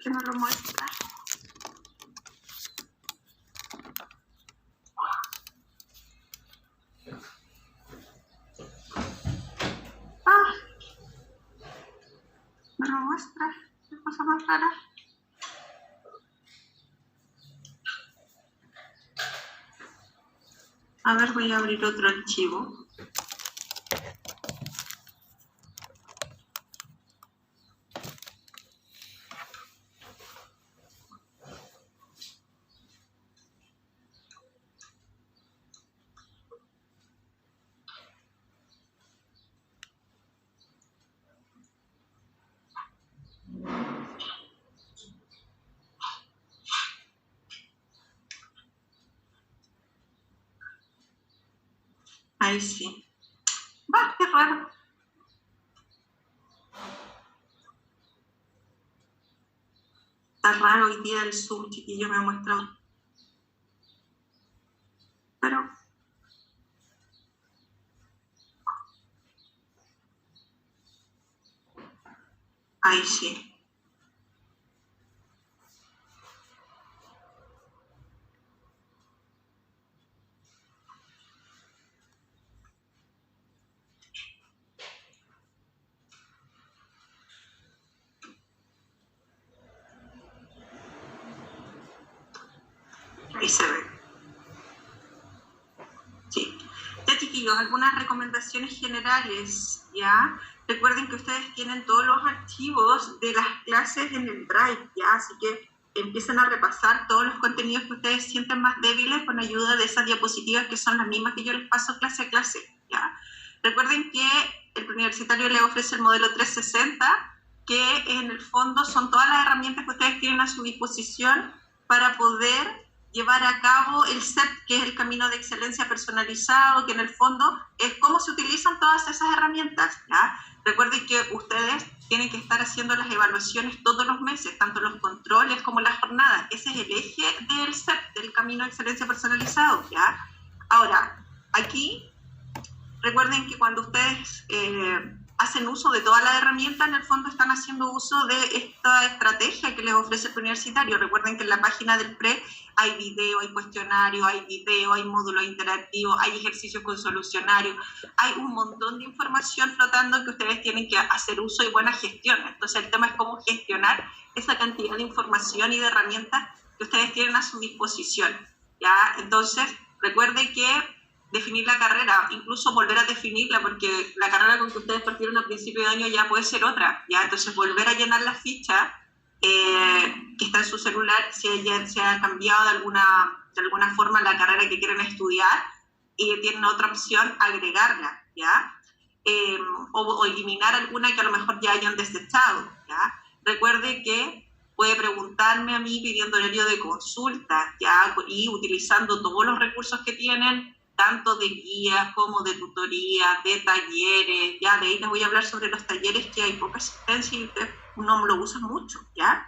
qué no lo muestra? Ah, no lo muestra. Qué cosa más rara. A ver, voy a abrir otro archivo. Ahí sí. Va, qué raro. Está raro hoy día el Zoom, chiquillo, me ha mostrado. Pero ahí sí. Ahí se ve. Sí. Ya, chiquillos, algunas recomendaciones generales, ¿ya? Recuerden que ustedes tienen todos los archivos de las clases en el Drive, ¿ya? Así que empiecen a repasar todos los contenidos que ustedes sienten más débiles con ayuda de esas diapositivas que son las mismas que yo les paso clase a clase, ¿ya? Recuerden que el preuniversitario les ofrece el modelo 360, que en el fondo son todas las herramientas que ustedes tienen a su disposición para poder llevar a cabo el CEP, que es el camino de excelencia personalizado, que en el fondo es cómo se utilizan todas esas herramientas, ¿ya? Recuerden que ustedes tienen que estar haciendo las evaluaciones todos los meses, tanto los controles como las jornadas. Ese es el eje del CEP, del camino de excelencia personalizado, ¿ya? Ahora, aquí, recuerden que cuando ustedes hacen uso de todas las herramientas, en el fondo están haciendo uso de esta estrategia que les ofrece el universitario. Recuerden que en la página del PRE hay video, hay cuestionario, hay módulo interactivo, hay ejercicios con solucionario, hay un montón de información flotando que ustedes tienen que hacer uso y buena gestión. Entonces el tema es cómo gestionar esa cantidad de información y de herramientas que ustedes tienen a su disposición, ¿ya? Entonces recuerden que definir la carrera, incluso volver a definirla, porque la carrera con que ustedes partieron a principio de año ya puede ser otra, ¿ya? Entonces volver a llenar la ficha que está en su celular, si se ha cambiado de alguna forma la carrera que quieren estudiar y tienen otra opción, agregarla, ¿ya? O eliminar alguna que a lo mejor ya hayan desechado, ¿ya? Recuerde que puede preguntarme a mí pidiendo horario de consulta, ¿ya? Y utilizando todos los recursos que tienen, tanto de guías como de tutoría, de talleres, ya de ahí les voy a hablar sobre los talleres que hay poca asistencia y ustedes no lo usan mucho, ¿ya?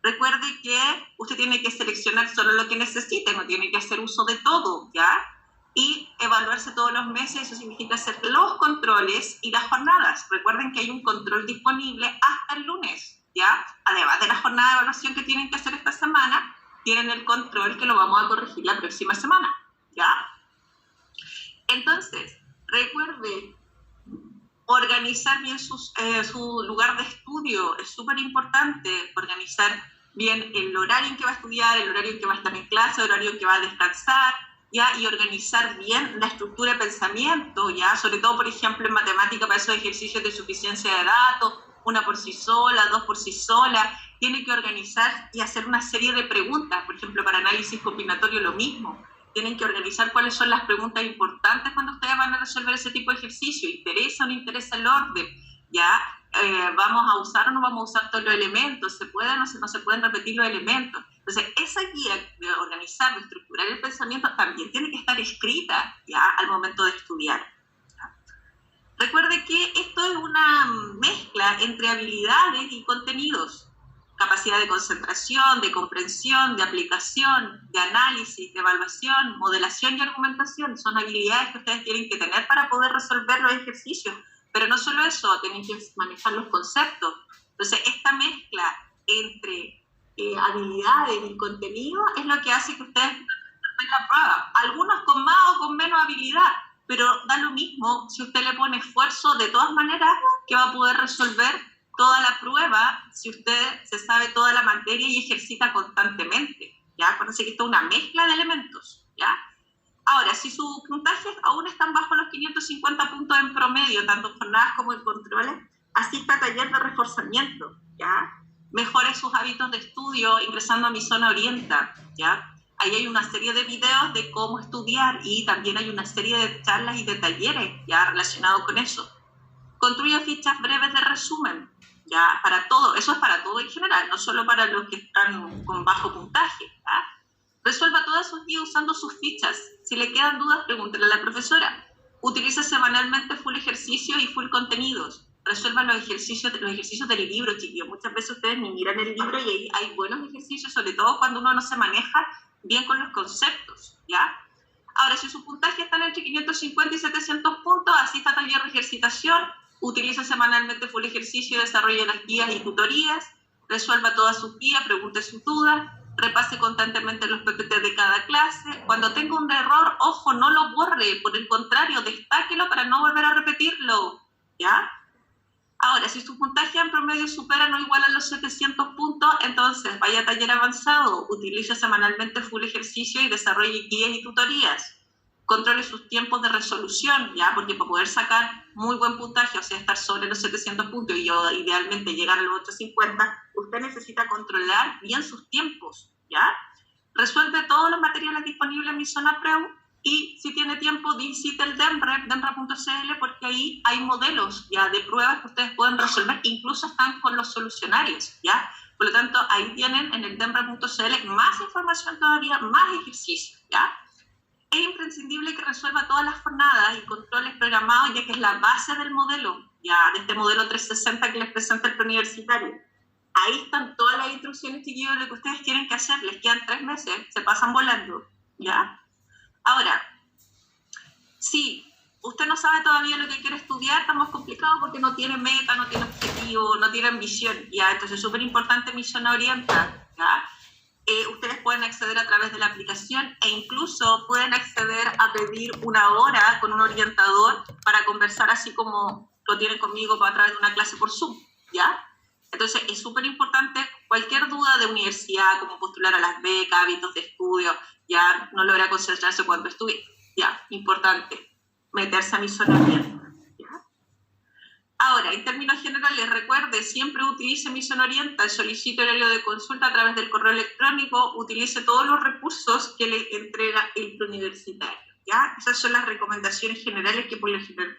Recuerde que usted tiene que seleccionar solo lo que necesite, no tiene que hacer uso de todo, ¿ya? Y evaluarse todos los meses, eso significa hacer los controles y las jornadas. Recuerden que hay un control disponible hasta el lunes, ¿ya? Además de la jornada de evaluación que tienen que hacer esta semana, tienen el control que lo vamos a corregir la próxima semana, ¿ya? Entonces, recuerde organizar bien su lugar de estudio. Es súper importante organizar bien el horario en que va a estudiar, el horario en que va a estar en clase, el horario en que va a descansar, ¿ya? Y organizar bien la estructura de pensamiento, ¿ya? Sobre todo, por ejemplo, en matemática, para esos ejercicios de suficiencia de datos, una por sí sola, dos por sí sola. Tiene que organizar y hacer una serie de preguntas. Por ejemplo, para análisis combinatorio lo mismo. Tienen que organizar cuáles son las preguntas importantes cuando ustedes van a resolver ese tipo de ejercicio. ¿Interesa o no interesa el orden? ¿Ya? ¿Vamos a usar o no vamos a usar todos los elementos? ¿Se pueden o no se pueden repetir los elementos? Entonces, esa guía de organizar, de estructurar el pensamiento también tiene que estar escrita, ¿ya? Al momento de estudiar. ¿Ya? Recuerde que esto es una mezcla entre habilidades y contenidos. Capacidad de concentración, de comprensión, de aplicación, de análisis, de evaluación, modelación y argumentación. Son habilidades que ustedes tienen que tener para poder resolver los ejercicios. Pero no solo eso, tienen que manejar los conceptos. Entonces, esta mezcla entre habilidades y contenido es lo que hace que ustedes tomen la prueba. Algunos con más o con menos habilidad, pero da lo mismo si usted le pone esfuerzo, de todas maneras que va a poder resolver toda la prueba si usted se sabe toda la materia y ejercita constantemente, ¿ya? Acuérdense que esto es una mezcla de elementos, ¿ya? Ahora, si sus puntajes aún están bajo los 550 puntos en promedio, tanto en jornadas como en controles, asista a taller de reforzamiento, ¿ya? Mejore sus hábitos de estudio ingresando a Mi Zona Orienta, ¿ya? Ahí hay una serie de videos de cómo estudiar y también hay una serie de charlas y de talleres ya relacionados con eso. Construye fichas breves de resumen, ya, para todo, eso es para todo en general, no solo para los que están con bajo puntaje, ¿ya? Resuelva todas sus guías usando sus fichas. Si le quedan dudas, pregúntele a la profesora. Utiliza semanalmente full ejercicios y full contenidos. Resuelva los ejercicios del libro, chiquillos. Muchas veces ustedes ni miran el libro y ahí hay buenos ejercicios, sobre todo cuando uno no se maneja bien con los conceptos, ¿ya? Ahora, si sus puntajes están entre 550 y 700 puntos, asista a taller de ejercitación, utiliza semanalmente full ejercicio, desarrolla las guías y tutorías, resuelva todas sus guías, pregunte sus dudas, repase constantemente los PPT de cada clase. Cuando tenga un error, ojo, no lo borre, por el contrario, destáquelo para no volver a repetirlo, ¿ya? Ahora, si su puntaje en promedio superan o igualan los 700 puntos, entonces vaya a taller avanzado, utilice semanalmente full ejercicio y desarrolle guías y tutorías. Controle sus tiempos de resolución, ¿ya? Porque para poder sacar muy buen puntaje, o sea, estar sobre los 700 puntos y yo idealmente llegar a los 850, usted necesita controlar bien sus tiempos, ¿ya? Resuelve todos los materiales disponibles en Mi Zona Preu y si tiene tiempo visite el DEMREP, demrep.cl, porque ahí hay modelos ya de pruebas que ustedes pueden resolver, incluso están con los solucionarios, ¿ya? Por lo tanto, ahí tienen en el demrep.cl más información todavía, más ejercicios, ¿ya? Es imprescindible que resuelva todas las jornadas y controles programados, ya que es la base del modelo, ya de este modelo 360 que les presenta el preuniversitario. Ahí están todas las instrucciones, chiquillos, lo que ustedes tienen que hacer. Les quedan 3 meses, se pasan volando, ¿ya? Ahora, si usted no sabe todavía lo que quiere estudiar, está más complicado porque no tiene meta, no tiene objetivo, no tiene ambición, ¿ya? Entonces es súper importante Mi Zona Orienta, ¿ya? Ustedes pueden acceder a través de la aplicación e incluso pueden acceder a pedir una hora con un orientador para conversar así como lo tienen conmigo a través de una clase por Zoom, ¿ya? Entonces es súper importante cualquier duda de universidad, como postular a las becas, hábitos de estudio, ya no logra concentrarse cuando estudie, ya, importante, meterse a Mi Zona Orienta. Ahora, en términos generales, recuerde, siempre utilice Mi Zona Orienta, solicite horario de consulta a través del correo electrónico, utilice todos los recursos que le entrega el preuniversitario, ¿ya? Esas son las recomendaciones generales que por lo general,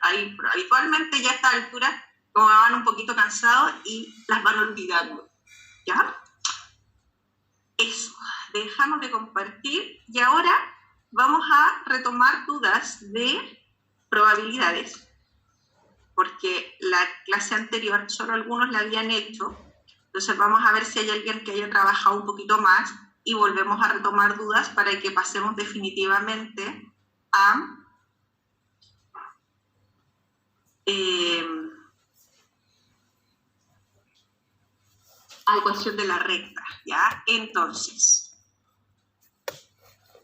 habitualmente ya a esta altura, como van un poquito cansados y las van olvidando, ¿ya? Eso, dejamos de compartir y ahora vamos a retomar dudas de probabilidades, porque la clase anterior solo algunos la habían hecho, entonces vamos a ver si hay alguien que haya trabajado un poquito más y volvemos a retomar dudas para que pasemos definitivamente a ecuación de la recta, ¿ya? Entonces,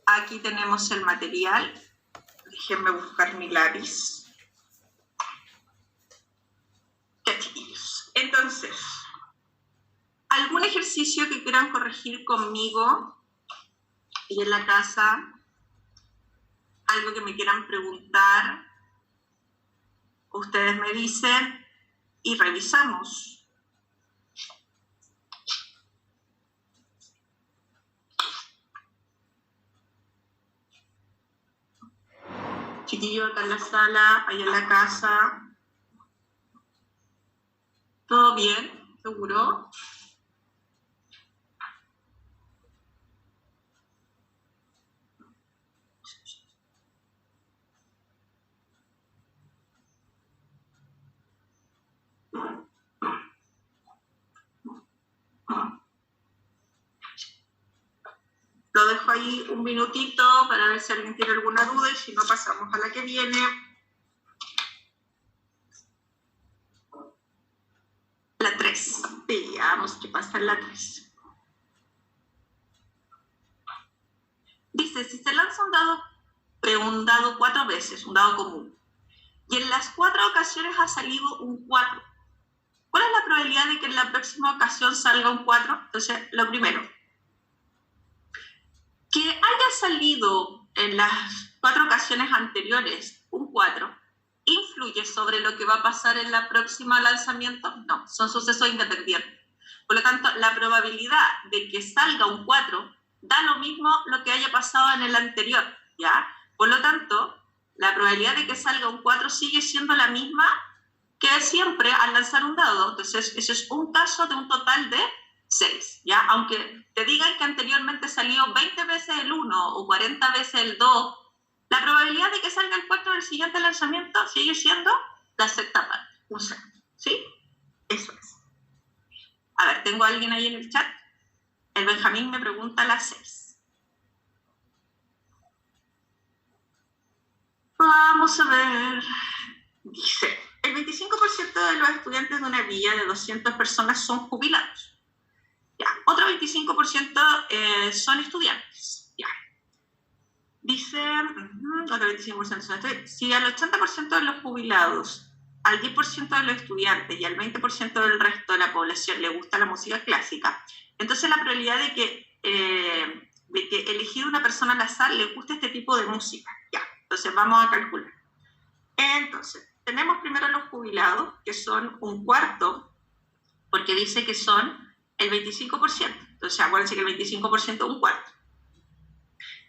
aquí tenemos el material, déjenme buscar mi lápiz. Entonces, ¿algún ejercicio que quieran corregir conmigo y en la casa? ¿Algo que me quieran preguntar? Ustedes me dicen y revisamos. Chiquillo, acá en la sala, allá en la casa. ¿Todo bien? ¿Seguro? Lo dejo ahí un minutito para ver si alguien tiene alguna duda y si no pasamos a la que viene. La 3. Veamos qué pasa en la 3. Dice, si se lanza un dado 4 veces, un dado común, y en las 4 ocasiones ha salido un 4, ¿cuál es la probabilidad de que en la próxima ocasión salga un 4? Entonces, lo primero, que haya salido en las 4 ocasiones anteriores un 4, ¿influye sobre lo que va a pasar en la próxima lanzamiento? No, son sucesos independientes. Por lo tanto, la probabilidad de que salga un 4 da lo mismo lo que haya pasado en el anterior, ¿ya? Por lo tanto, la probabilidad de que salga un 4 sigue siendo la misma que siempre al lanzar un dado. Entonces, ese es un caso de un total de 6, ¿ya? Aunque te digan que anteriormente salió 20 veces el 1 o 40 veces el 2, la probabilidad de que salga el 4 en el siguiente lanzamiento sigue siendo la sexta parte, un sexto, ¿sí? Eso es. A ver, tengo a alguien ahí en el chat. El Benjamín me pregunta las 6. Vamos a ver. Dice, el 25% de los estudiantes de una villa de 200 personas son jubilados. Ya. Otro 25% son estudiantes. Ya. Dice, otro 25% son estudiantes. Si al 80% de los jubilados, al 10% de los estudiantes y al 20% del resto de la población le gusta la música clásica, entonces la probabilidad de que elegir una persona al azar le guste este tipo de música. Ya, entonces vamos a calcular. Entonces, tenemos primero los jubilados, que son un cuarto, porque dice que son el 25%. Entonces, acuérdense que el 25% es un cuarto.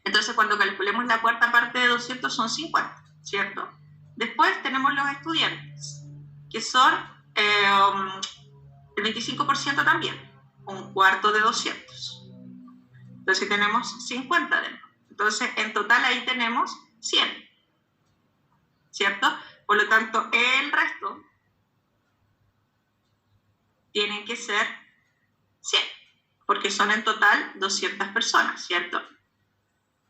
Entonces, cuando calculemos la cuarta parte de 200 son 50, ¿cierto? Después tenemos los estudiantes, que son el 25% también, un cuarto de 200. Entonces tenemos 50 de nuevo. Entonces, en total ahí tenemos 100, ¿cierto? Por lo tanto, el resto tienen que ser 100, porque son en total 200 personas, ¿cierto?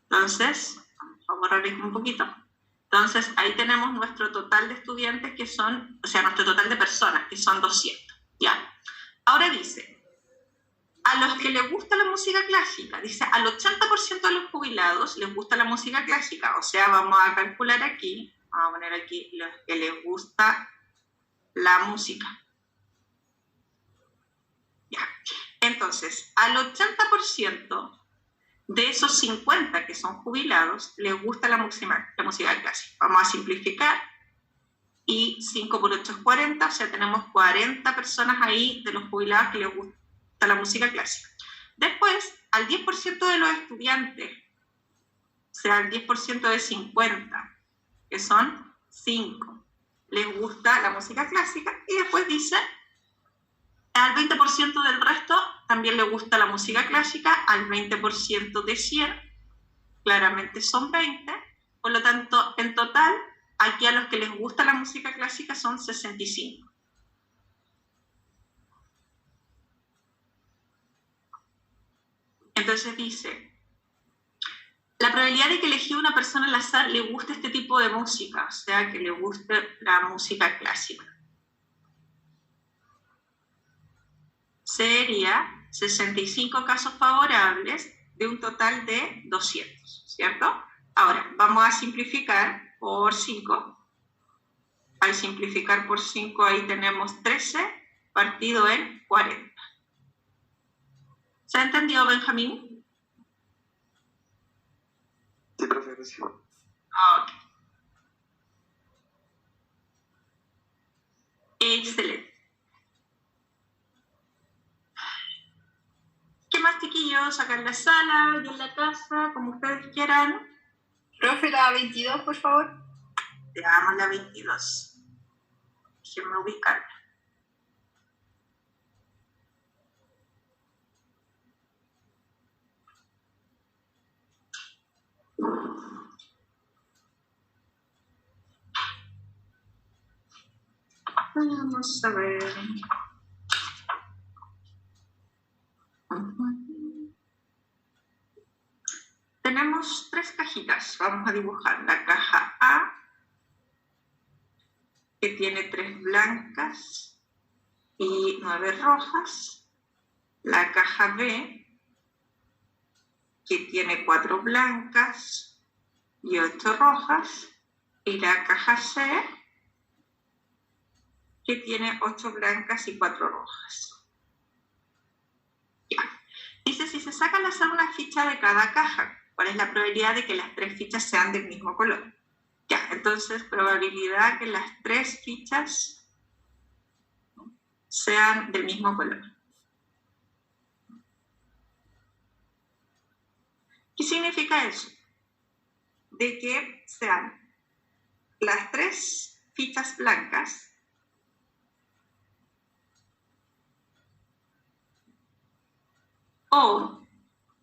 Entonces, vamos a borrar un poquito. Entonces, ahí tenemos nuestro total de estudiantes que son, o sea, nuestro total de personas que son 200, ¿ya? Ahora dice, a los que les gusta la música clásica, dice, al 80% de los jubilados les gusta la música clásica, o sea, vamos a calcular aquí, vamos a poner aquí los que les gusta la música. Ya. Entonces, al 80% de esos 50 que son jubilados, les gusta la música clásica. Vamos a simplificar. Y 5 por 8 es 40, o sea, tenemos 40 personas ahí de los jubilados que les gusta la música clásica. Después, al 10% de los estudiantes, o sea, al 10% de 50, que son 5, les gusta la música clásica. Y después dice, al 20% del resto también le gusta la música clásica, al 20% de 100, claramente son 20, por lo tanto, en total, aquí a los que les gusta la música clásica son 65. Entonces dice, la probabilidad de que elegir una persona al azar le guste este tipo de música, o sea, que le guste la música clásica, sería 65 casos favorables de un total de 200, ¿cierto? Ahora, vamos a simplificar por 5. Al simplificar por 5, ahí tenemos 13 partido en 40. ¿Se ha entendido, Benjamín? Sí, profe, sí. Ok. Excelente. ¿Qué más, chiquillos? Acá en la sala y en la casa, como ustedes quieran. Profe, la 22, por favor. Veamos la 22. Déjenme ubicarla. Vamos a ver. Tenemos 3 cajitas. Vamos a dibujar la caja A, que tiene 3 blancas y 9 rojas. La caja B, que tiene 4 blancas y 8 rojas, y la caja C, que tiene 8 blancas y 4 rojas. Ya. Dice, si se sacan al azar una ficha de cada caja, ¿cuál es la probabilidad de que las 3 fichas sean del mismo color? Ya, entonces, probabilidad que las 3 fichas sean del mismo color. ¿Qué significa eso? De que sean las 3 fichas blancas o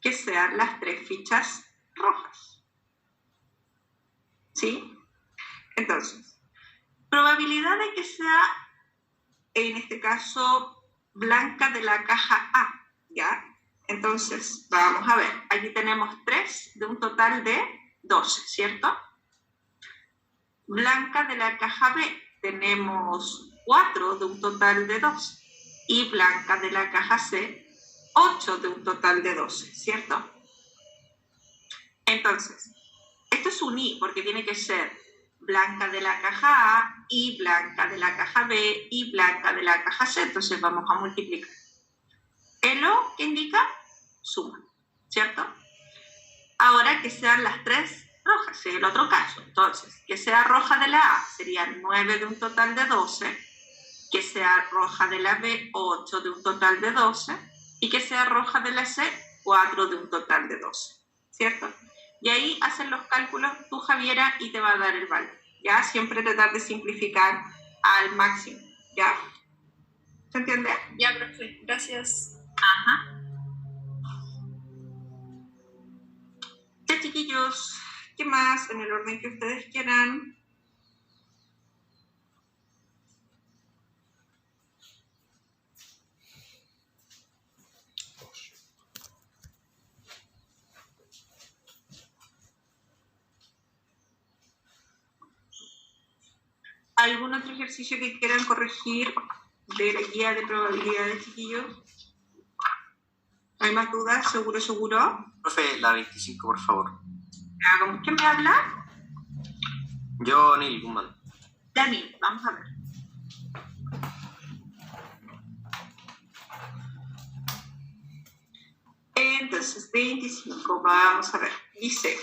que sean las 3 fichas rojas. ¿Sí? Entonces, probabilidad de que sea, en este caso, blanca de la caja A, ¿ya? Entonces, vamos a ver, aquí tenemos 3 de un total de 12, ¿cierto? Blanca de la caja B, tenemos 4 de un total de 12. Y blanca de la caja C, 8 de un total de 12, ¿cierto? Entonces, esto es un I, porque tiene que ser blanca de la caja A y blanca de la caja B y blanca de la caja C. Entonces vamos a multiplicar. El O, que indica suma, ¿cierto? Ahora que sean las 3 rojas, es el otro caso. Entonces, que sea roja de la A serían 9 de un total de 12, que sea roja de la B 8 de un total de 12 y que sea roja de la C 4 de un total de 12, ¿cierto? Y ahí hacen los cálculos tú, Javiera, y te va a dar el valor. ¿Ya? Siempre tratar de simplificar al máximo, ¿ya? ¿Se entiende? Ya, profe. Gracias. Ajá. Ya, chiquillos, ¿qué más? En el orden que ustedes quieran. ¿Algún otro ejercicio que quieran corregir de la guía de probabilidades, chiquillos? ¿Hay más dudas? ¿Seguro, seguro? Profe, la 25, por favor. ¿Con quién me habla? Yo, Neil Guzmán. Dani, vamos a ver. Entonces, 25, vamos a ver. Dice,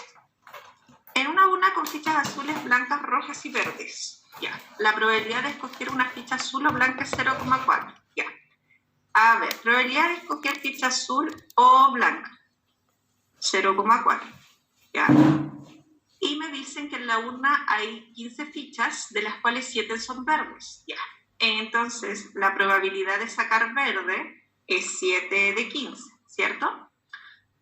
en una urna con fichas azules, blancas, rojas y verdes. Ya. La probabilidad de escoger una ficha azul o blanca es 0,4. Ya. A ver, probabilidad de escoger ficha azul o blanca. 0,4. Ya. Y me dicen que en la urna hay 15 fichas, de las cuales 7 son verdes. Ya. Entonces, la probabilidad de sacar verde es 7 de 15, ¿cierto?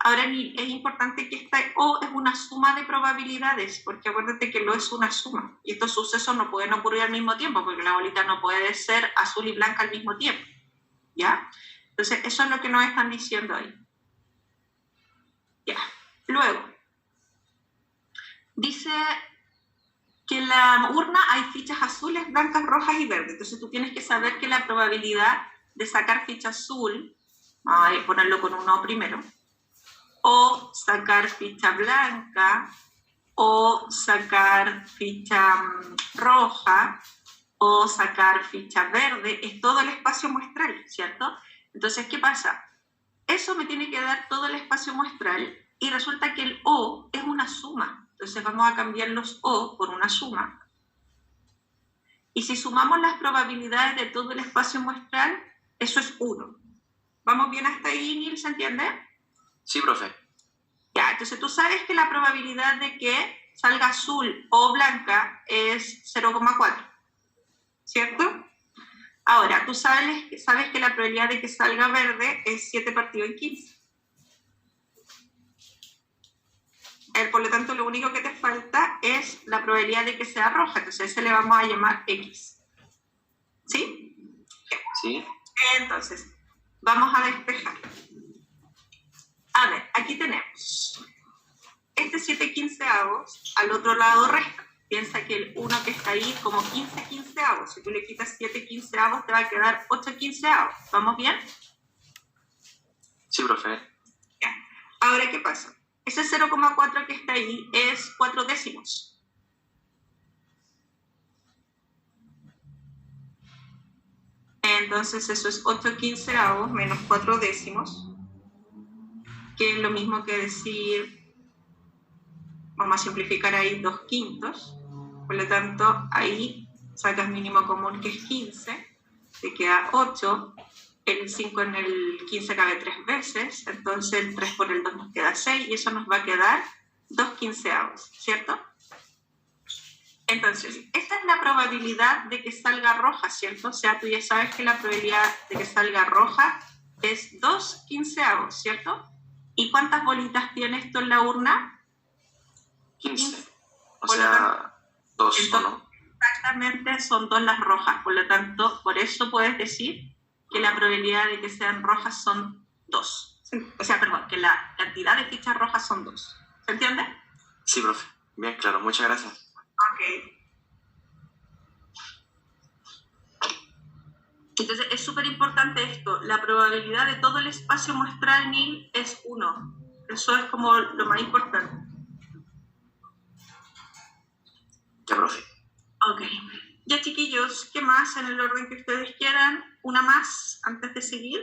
Ahora es importante que esta O es una suma de probabilidades, porque acuérdate que lo es una suma. Y estos sucesos no pueden ocurrir al mismo tiempo, porque la bolita no puede ser azul y blanca al mismo tiempo. ¿Ya? Entonces, eso es lo que nos están diciendo ahí. Ya. Luego, dice que en la urna hay fichas azules, blancas, rojas y verdes. Entonces, tú tienes que saber que la probabilidad de sacar ficha azul, vamos a ponerlo con un O primero, o sacar ficha blanca, o sacar ficha roja, o sacar ficha verde, es todo el espacio muestral, ¿cierto? Entonces, ¿qué pasa? Eso me tiene que dar todo el espacio muestral y resulta que el O es una suma. Entonces vamos a cambiar los O por una suma. Y si sumamos las probabilidades de todo el espacio muestral, eso es 1. ¿Vamos bien hasta ahí, Neil? ¿Se entiende? Sí, profe. Ya, entonces tú sabes que la probabilidad de que salga azul o blanca es 0,4, ¿cierto? Ahora, tú sabes que la probabilidad de que salga verde es 7 partido en 15. Por lo tanto, lo único que te falta es la probabilidad de que sea roja, entonces a ese le vamos a llamar X. ¿Sí? Sí. Entonces, vamos a despejar. A ver, aquí tenemos este 7/15, al otro lado resta. Piensa que el 1 que está ahí es como 15/15. Si tú le quitas 7/15, te va a quedar 8/15. ¿Vamos bien? Sí, profe. Ya. Ahora, ¿qué pasa? ese 0,4 que está ahí es 4 décimos. Entonces eso es 8 quinceavos menos 4 décimos, que es lo mismo que decir, vamos a simplificar ahí 2 quintos, por lo tanto ahí sacas mínimo común que es 15, te queda 8, el 5 en el 15 cabe 3 veces, entonces el 3 por el 2 nos queda 6 y eso nos va a quedar 2 quinceavos, ¿cierto? Entonces, esta es la probabilidad de que salga roja, ¿cierto? O sea, tú ya sabes que la probabilidad de que salga roja es 2 quinceavos, ¿cierto? ¿Y cuántas bolitas tiene esto en la urna? 15. O sea, 2, ¿o no? Exactamente, son 2 las rojas. Por lo tanto, por eso puedes decir que la probabilidad de que sean rojas son 2. O sea, perdón, que la cantidad de fichas rojas son 2. ¿Se entiende? Sí, profe. Bien, claro. Muchas gracias. Ok. Entonces es súper importante esto. La probabilidad de todo el espacio muestral NIL es 1. Eso es como lo más importante. Ya, profe. Ok. Ya, chiquillos, ¿qué más en el orden que ustedes quieran? ¿Una más antes de seguir?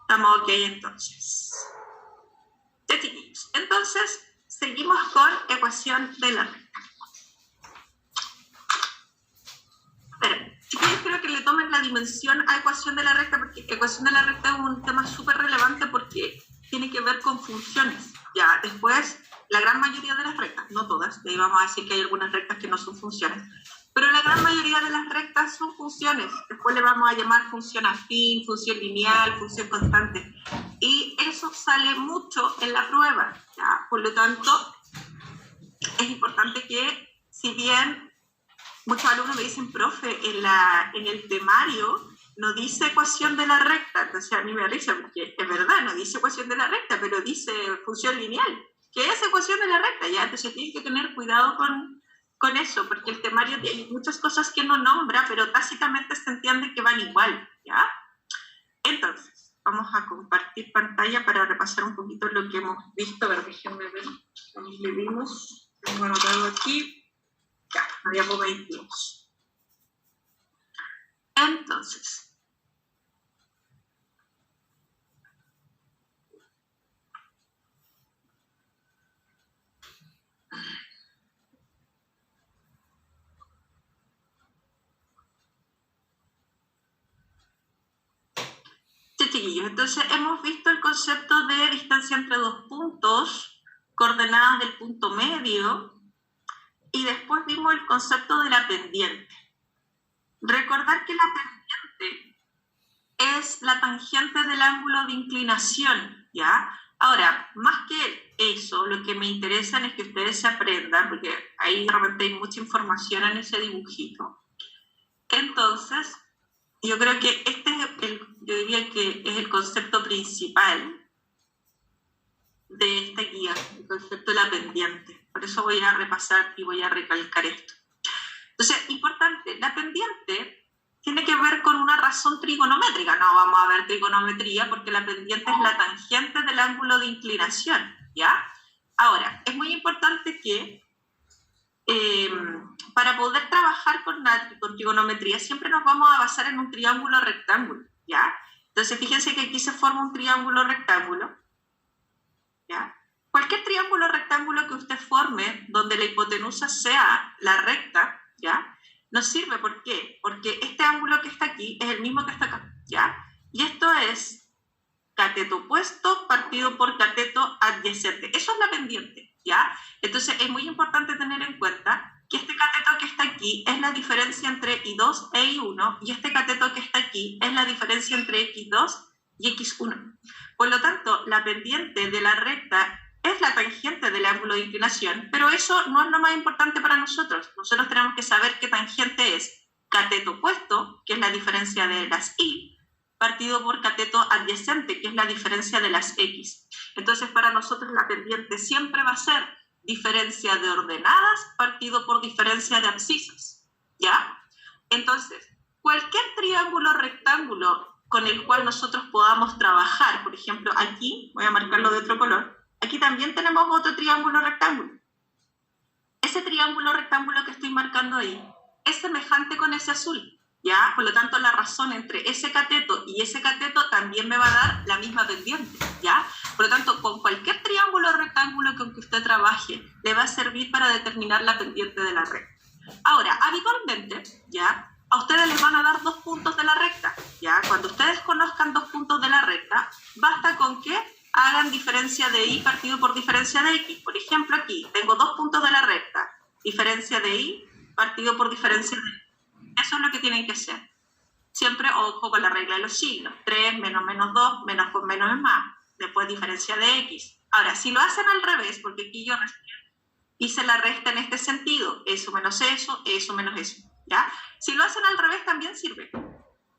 Estamos ok, entonces. Ya, chiquillos. Entonces, seguimos con ecuación de la recta. Esperen, chiquillos, quiero que le tomen la dimensión a ecuación de la recta, porque ecuación de la recta es un tema súper relevante porque tiene que ver con funciones. Ya, después, la gran mayoría de las rectas, no todas, de ahí vamos a decir que hay algunas rectas que no son funciones, pero la gran mayoría de las rectas son funciones. Después le vamos a llamar función afín, función lineal, función constante. Y eso sale mucho en la prueba, ¿ya? Por lo tanto, es importante que, si bien muchos alumnos me dicen, profe, en el temario no dice ecuación de la recta, entonces a mí me da risa porque es verdad, no dice ecuación de la recta, pero dice función lineal. ¿Qué es ecuación de la recta? Ya, entonces tienes que tener cuidado con eso, porque el temario tiene muchas cosas que no nombra, pero tácitamente se entiende que van igual, ¿ya? Entonces, vamos a compartir pantalla para repasar un poquito lo que hemos visto. A ver, déjenme ver, le vimos, tengo anotado aquí, ya, había 22. Entonces, sí, chiquillos, entonces hemos visto el concepto de distancia entre dos puntos, coordenadas del punto medio, y después vimos el concepto de la pendiente. Recordar que la pendiente es la tangente del ángulo de inclinación, ¿ya? Ahora, más que eso, lo que me interesa es que ustedes se aprendan, porque ahí realmente hay mucha información en ese dibujito. Entonces, yo creo que este es yo diría que es el concepto principal de esta guía, el concepto de la pendiente. Por eso voy a repasar y voy a recalcar esto. Entonces, importante, la pendiente tiene que ver con una razón trigonométrica. No vamos a ver trigonometría porque la pendiente es la tangente del ángulo de inclinación, ¿ya? Ahora, es muy importante que para poder trabajar con trigonometría siempre nos vamos a basar en un triángulo rectángulo, ¿ya? Entonces, fíjense que aquí se forma un triángulo rectángulo, ¿ya? Cualquier triángulo rectángulo que usted forme, donde la hipotenusa sea la recta, ¿ya? Nos sirve, ¿por qué? Porque este ángulo que está aquí es el mismo que está acá, ¿ya? Y esto es cateto opuesto partido por cateto adyacente. Eso es la pendiente, ¿ya? Entonces es muy importante tener en cuenta que este cateto que está aquí es la diferencia entre I2 e I1 y este cateto que está aquí es la diferencia entre X2 y X1. Por lo tanto, la pendiente de la recta es la tangente del ángulo de inclinación, pero eso no es lo más importante para nosotros. Nosotros tenemos que saber qué tangente es cateto opuesto, que es la diferencia de las Y, partido por cateto adyacente, que es la diferencia de las X. Entonces, para nosotros la pendiente siempre va a ser diferencia de ordenadas partido por diferencia de abscisas. ¿ya? Entonces, cualquier triángulo rectángulo con el cual nosotros podamos trabajar, por ejemplo, aquí, voy a marcarlo de otro color, aquí también tenemos otro triángulo rectángulo. Ese triángulo rectángulo que estoy marcando ahí es semejante con ese azul, ¿ya? Por lo tanto, la razón entre ese cateto y ese cateto también me va a dar la misma pendiente, ¿ya? Por lo tanto, con cualquier triángulo rectángulo con que usted trabaje, le va a servir para determinar la pendiente de la recta. Ahora, habitualmente, ¿ya? A ustedes les van a dar 2 puntos de la recta, ¿ya? Cuando ustedes conozcan 2 puntos de la recta, basta con que hagan diferencia de y partido por diferencia de x. Por ejemplo, aquí tengo 2 puntos de la recta, diferencia de y partido por diferencia de y. Eso es lo que tienen que hacer. Siempre ojo con la regla de los signos. 3 menos menos 2, menos con menos es más. Después diferencia de x. Ahora, si lo hacen al revés, porque aquí yo hice la resta en este sentido, eso menos eso menos eso, ¿ya? Si lo hacen al revés también sirve.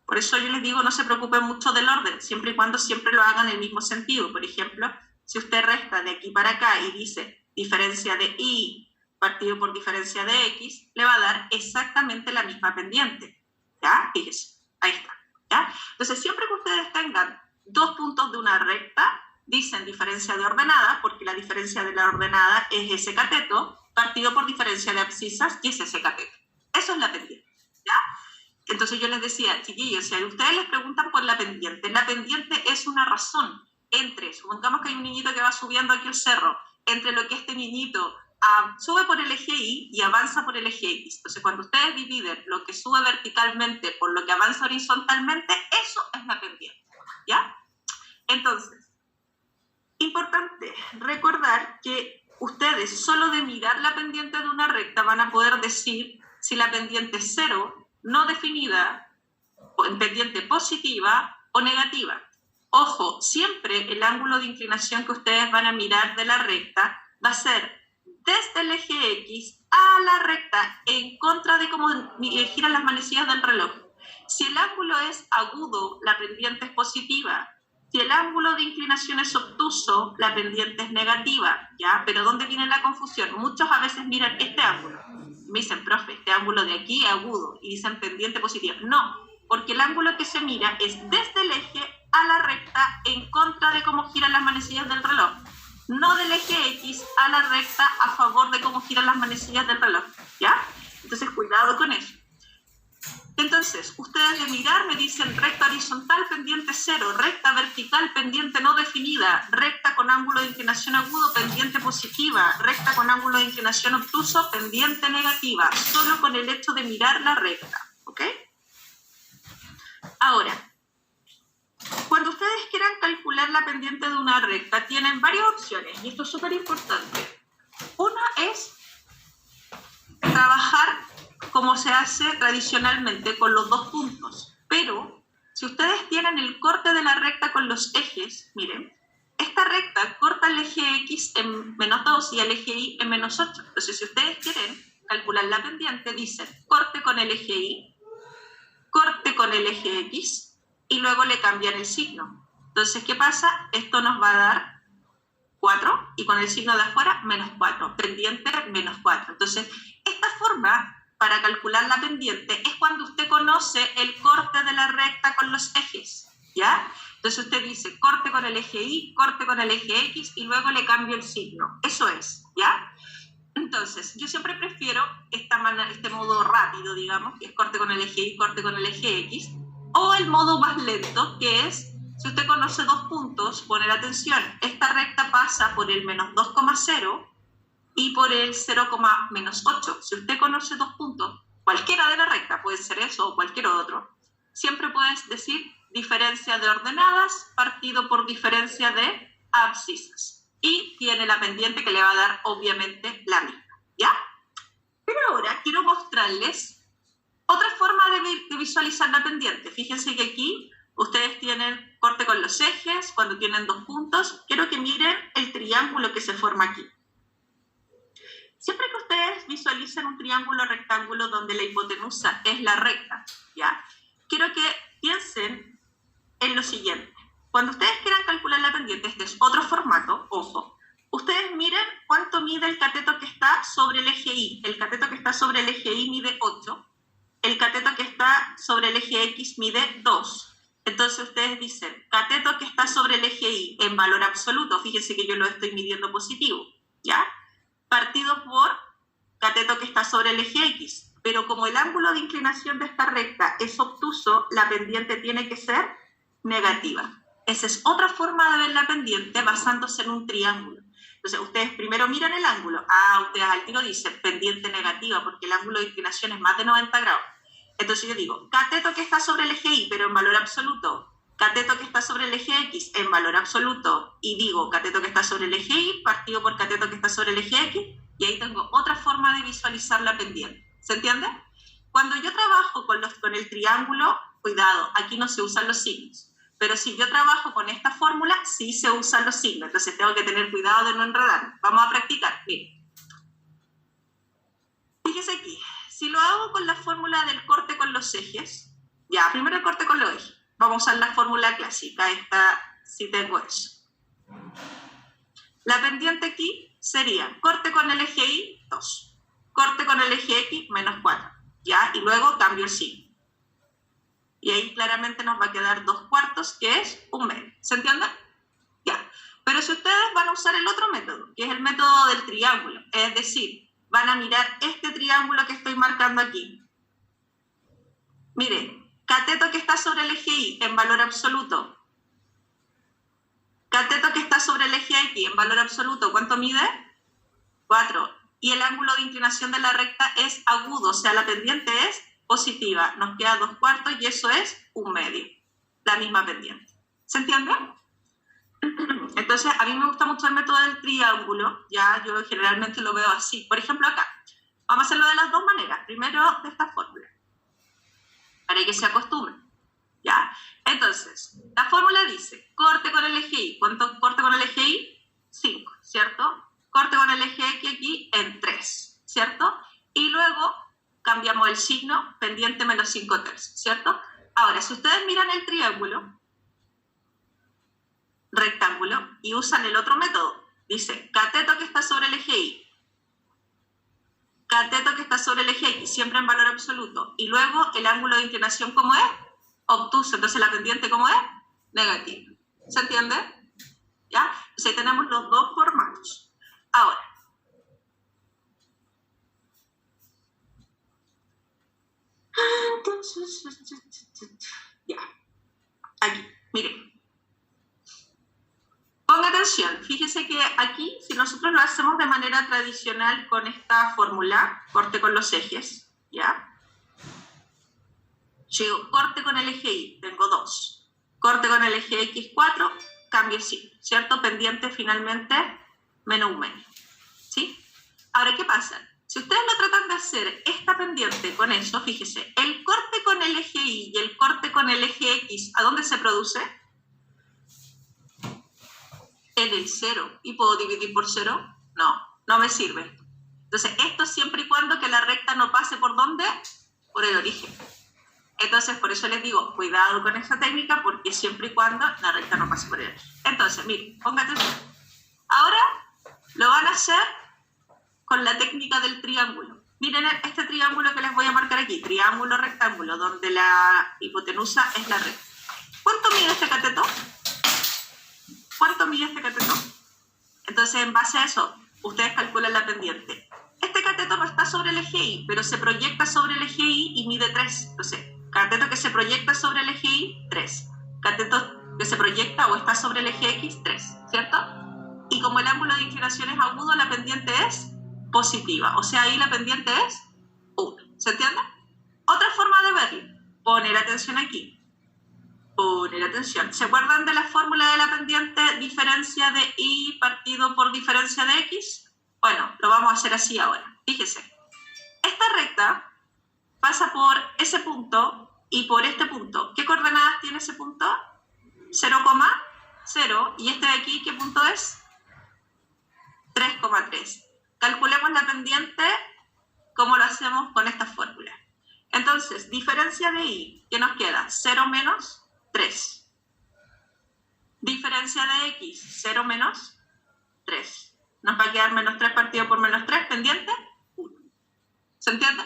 Por eso yo les digo, no se preocupen mucho del orden, siempre y cuando siempre lo hagan en el mismo sentido. Por ejemplo, si usted resta de aquí para acá y dice diferencia de y partido por diferencia de x, le va a dar exactamente la misma pendiente, ¿ya? Fíjese, ahí está, ¿ya? Entonces, siempre que ustedes tengan 2 puntos de una recta, dicen diferencia de ordenada, porque la diferencia de la ordenada es ese cateto, partido por diferencia de abscisas, que es ese cateto. Eso es la pendiente, ¿ya? Entonces yo les decía, chiquillos, si a ustedes les preguntan por la pendiente es una razón entre, supongamos que hay un niñito que va subiendo aquí el cerro, entre lo que este niñito sube por el eje Y y avanza por el eje X. Entonces cuando ustedes dividen lo que sube verticalmente por lo que avanza horizontalmente, eso es la pendiente, ¿ya? Entonces, importante recordar que ustedes solo de mirar la pendiente de una recta van a poder decir si la pendiente es 0, no definida, pendiente positiva o negativa. Ojo, siempre el ángulo de inclinación que ustedes van a mirar de la recta va a ser desde el eje X a la recta en contra de cómo giran las manecillas del reloj. Si el ángulo es agudo, la pendiente es positiva. Si el ángulo de inclinación es obtuso, la pendiente es negativa, ¿ya? Pero ¿dónde viene la confusión? Muchos a veces miran este ángulo. Me dicen, profe, este ángulo de aquí es agudo, y dicen pendiente positiva. No, porque el ángulo que se mira es desde el eje a la recta en contra de cómo giran las manecillas del reloj. No del eje X a la recta a favor de cómo giran las manecillas del reloj, ¿ya? Entonces, cuidado con eso. Entonces, ustedes de mirar me dicen recta horizontal, pendiente 0, recta vertical, pendiente no definida, recta con ángulo de inclinación agudo, pendiente positiva, recta con ángulo de inclinación obtuso, pendiente negativa, solo con el hecho de mirar la recta, ¿ok? Ahora, cuando ustedes quieran calcular la pendiente de una recta, tienen varias opciones, y esto es súper importante. Una es trabajar como se hace tradicionalmente con los 2 puntos, pero si ustedes tienen el corte de la recta con los ejes, miren, esta recta corta el eje X en menos 2 y el eje Y en menos 8. Entonces, si ustedes quieren calcular la pendiente, dicen corte con el eje Y, corte con el eje X, y luego le cambian el signo. Entonces, ¿qué pasa? Esto nos va a dar 4, y con el signo de afuera, menos 4, pendiente menos 4. Entonces, esta forma para calcular la pendiente es cuando usted conoce el corte de la recta con los ejes, ¿ya? Entonces usted dice corte con el eje Y, corte con el eje X y luego le cambio el signo. Eso es, ¿ya? Entonces, yo siempre prefiero este modo rápido, digamos, que es corte con el eje Y, corte con el eje X, o el modo más lento, que es, si usted conoce 2 puntos, poner atención, esta recta pasa por el menos 2,0 y por el 0,-8. Si usted conoce 2 puntos, cualquiera de la recta, puede ser eso o cualquier otro, siempre puedes decir diferencia de ordenadas partido por diferencia de abscisas. Y tiene la pendiente que le va a dar, obviamente, la misma, ¿ya? Pero ahora quiero mostrarles otra forma de visualizar la pendiente. Fíjense que aquí ustedes tienen corte con los ejes, cuando tienen 2 puntos. Quiero que miren el triángulo que se forma aquí. Siempre que ustedes visualicen un triángulo rectángulo donde la hipotenusa es la recta, ¿ya? Quiero que piensen en lo siguiente. Cuando ustedes quieran calcular la pendiente, este es otro formato, ojo. Ustedes miren cuánto mide el cateto que está sobre el eje Y. El cateto que está sobre el eje Y mide 8. el cateto que está sobre el eje X mide 2. Entonces ustedes dicen, cateto que está sobre el eje Y en valor absoluto, fíjense que yo lo estoy midiendo positivo, ¿ya? Partido por cateto que está sobre el eje X. Pero como el ángulo de inclinación de esta recta es obtuso, la pendiente tiene que ser negativa. Esa es otra forma de ver la pendiente basándose en un triángulo. Entonces, ustedes primero miran el ángulo. Ustedes al tiro dicen pendiente negativa porque el ángulo de inclinación es más de 90 grados. Entonces yo digo, cateto que está sobre el eje Y, pero en valor absoluto. Cateto que está sobre el eje X en valor absoluto. Y digo, cateto que está sobre el eje Y partido por cateto que está sobre el eje X. Y ahí tengo otra forma de visualizar la pendiente. ¿Se entiende? Cuando yo trabajo con el triángulo, cuidado, aquí no se usan los signos. Pero si yo trabajo con esta fórmula, sí se usan los signos. Entonces tengo que tener cuidado de no enredarme. Vamos a practicar. Miren. Fíjese aquí. Si lo hago con la fórmula del corte con los ejes, ya, primero el corte con los ejes. Vamos a usar la fórmula clásica. Esta sí tengo eso. La pendiente aquí sería corte con el eje Y, 2. Corte con el eje X, menos 4. ¿Ya? Y luego cambio el signo. Y ahí claramente nos va a quedar 2/4, que es 1/2. ¿Se entiende? Ya. Pero si ustedes van a usar el otro método, que es el método del triángulo, es decir, van a mirar este triángulo que estoy marcando aquí. Miren, cateto que está sobre el eje Y en valor absoluto. Cateto que está sobre el eje X en valor absoluto, ¿cuánto mide? 4. Y el ángulo de inclinación de la recta es agudo, o sea, la pendiente es positiva. Nos queda 2/4 y eso es 1/2. La misma pendiente. ¿Se entiende? Entonces, a mí me gusta mucho el método del triángulo. Ya, yo generalmente lo veo así. Por ejemplo, acá. Vamos a hacerlo de las dos maneras. Primero, de esta fórmula. Para que se acostumbren. ¿Ya? Entonces, la fórmula dice, corte con el eje Y. ¿Cuánto corte con el eje Y? 5, ¿cierto? Corte con el eje X aquí en 3, ¿cierto? Y luego cambiamos el signo, pendiente menos 5/3, ¿cierto? Ahora, si ustedes miran el triángulo, rectángulo, y usan el otro método, dice, cateto que está sobre el eje Y, cateto que está sobre el eje X, siempre en valor absoluto, y luego el ángulo de inclinación, ¿cómo es? Obtuso, entonces la pendiente, ¿cómo es? Negativa. ¿Se entiende? ¿Ya? Entonces ahí tenemos los dos formatos. Ahora, entonces, ya, aquí, miren. Ponga atención, fíjese que aquí, si nosotros lo hacemos de manera tradicional con esta fórmula, corte con los ejes, ¿ya? Yo corte con el eje Y, tengo 2. Corte con el eje X, 4, cambio el signo, ¿cierto? Pendiente finalmente menos 1/2. ¿Sí? Ahora, ¿qué pasa? Si ustedes lo tratan de hacer esta pendiente con eso, fíjese, el corte con el eje Y y el corte con el eje X, ¿a dónde se produce? En el 0. ¿Y puedo dividir por 0? No, no me sirve. Entonces, esto siempre y cuando que la recta no pase ¿por dónde? Por el origen. Entonces, por eso les digo, cuidado con esa técnica, porque siempre y cuando la recta no pase por el origen. Entonces, miren, pongan atención. Ahora lo van a hacer con la técnica del triángulo. Miren este triángulo que les voy a marcar aquí, triángulo rectángulo, donde la hipotenusa es la recta. ¿Cuánto mide este cateto? ¿Cuánto mide este cateto? Entonces, en base a eso, ustedes calculan la pendiente. Este cateto no está sobre el eje Y, pero se proyecta sobre el eje Y y mide 3. Entonces, cateto que se proyecta sobre el eje Y, 3. Cateto que se proyecta o está sobre el eje X, 3, ¿cierto? Y como el ángulo de inclinación es agudo, la pendiente es positiva. O sea, ahí la pendiente es 1. ¿Se entiende? Otra forma de verlo. Poner atención aquí. Poner atención. ¿Se acuerdan de la fórmula de la pendiente diferencia de Y partido por diferencia de X? Bueno, lo vamos a hacer así ahora. Fíjese. Esta recta pasa por ese punto y por este punto. ¿Qué coordenadas tiene ese punto? 0,0. ¿Y este de aquí qué punto es? 3,3. Calculemos la pendiente como lo hacemos con esta fórmula. Entonces, diferencia de Y, ¿qué nos queda? 0 menos 3. Diferencia de X, 0 menos 3. Nos va a quedar menos 3 partido por menos 3, pendiente 1. ¿Se entiende?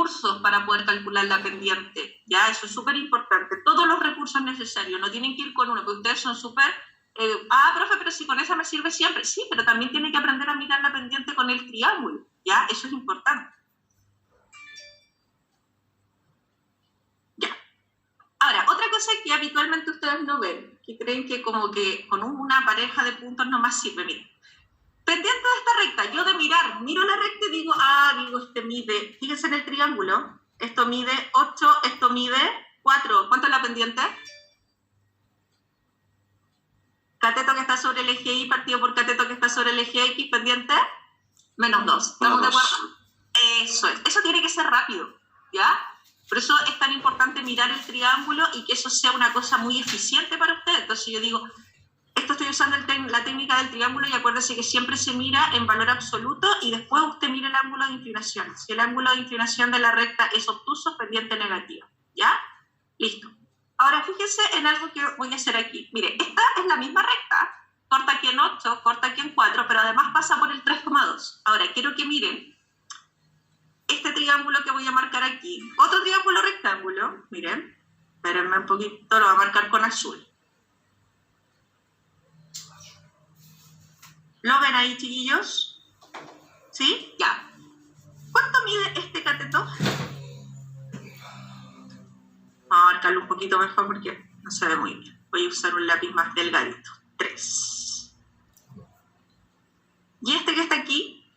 recursos para poder calcular la pendiente, ¿ya? Eso es súper importante. Todos los recursos necesarios, no tienen que ir con uno, porque ustedes son súper... profe, pero si con esa me sirve siempre. Sí, pero también tienen que aprender a mirar la pendiente con el triángulo, ¿ya? Eso es importante. Ya. Ahora, otra cosa que habitualmente ustedes no ven, que creen que como que con una pareja de puntos nomás sirve, miren. Pendiente de esta recta, yo de mirar, miro la recta y digo, este mide, fíjense en el triángulo, esto mide 8, esto mide 4. ¿Cuánto es la pendiente? Cateto que está sobre el eje Y partido por cateto que está sobre el eje X, pendiente, menos 2. ¿Estamos de acuerdo? Eso es. Eso tiene que ser rápido, ¿ya? Por eso es tan importante mirar el triángulo y que eso sea una cosa muy eficiente para usted. Entonces yo digo, esto estoy usando la técnica del triángulo y acuérdese que siempre se mira en valor absoluto y después usted mira el ángulo de inclinación. Si el ángulo de inclinación de la recta es obtuso, pendiente negativa, ¿ya? Listo. Ahora fíjense en algo que voy a hacer aquí. Mire, esta es la misma recta, corta aquí en 8, corta aquí en 4, pero además pasa por el 3,2. Ahora quiero que miren este triángulo que voy a marcar aquí. Otro triángulo rectángulo, miren, espérenme un poquito, lo voy a marcar con azul. ¿Lo ven ahí, chiquillos? ¿Sí? Ya. ¿Cuánto mide este cateto? Vamos a marcarlo un poquito mejor porque no se ve muy bien. Voy a usar un lápiz más delgadito. 3. Y este que está aquí,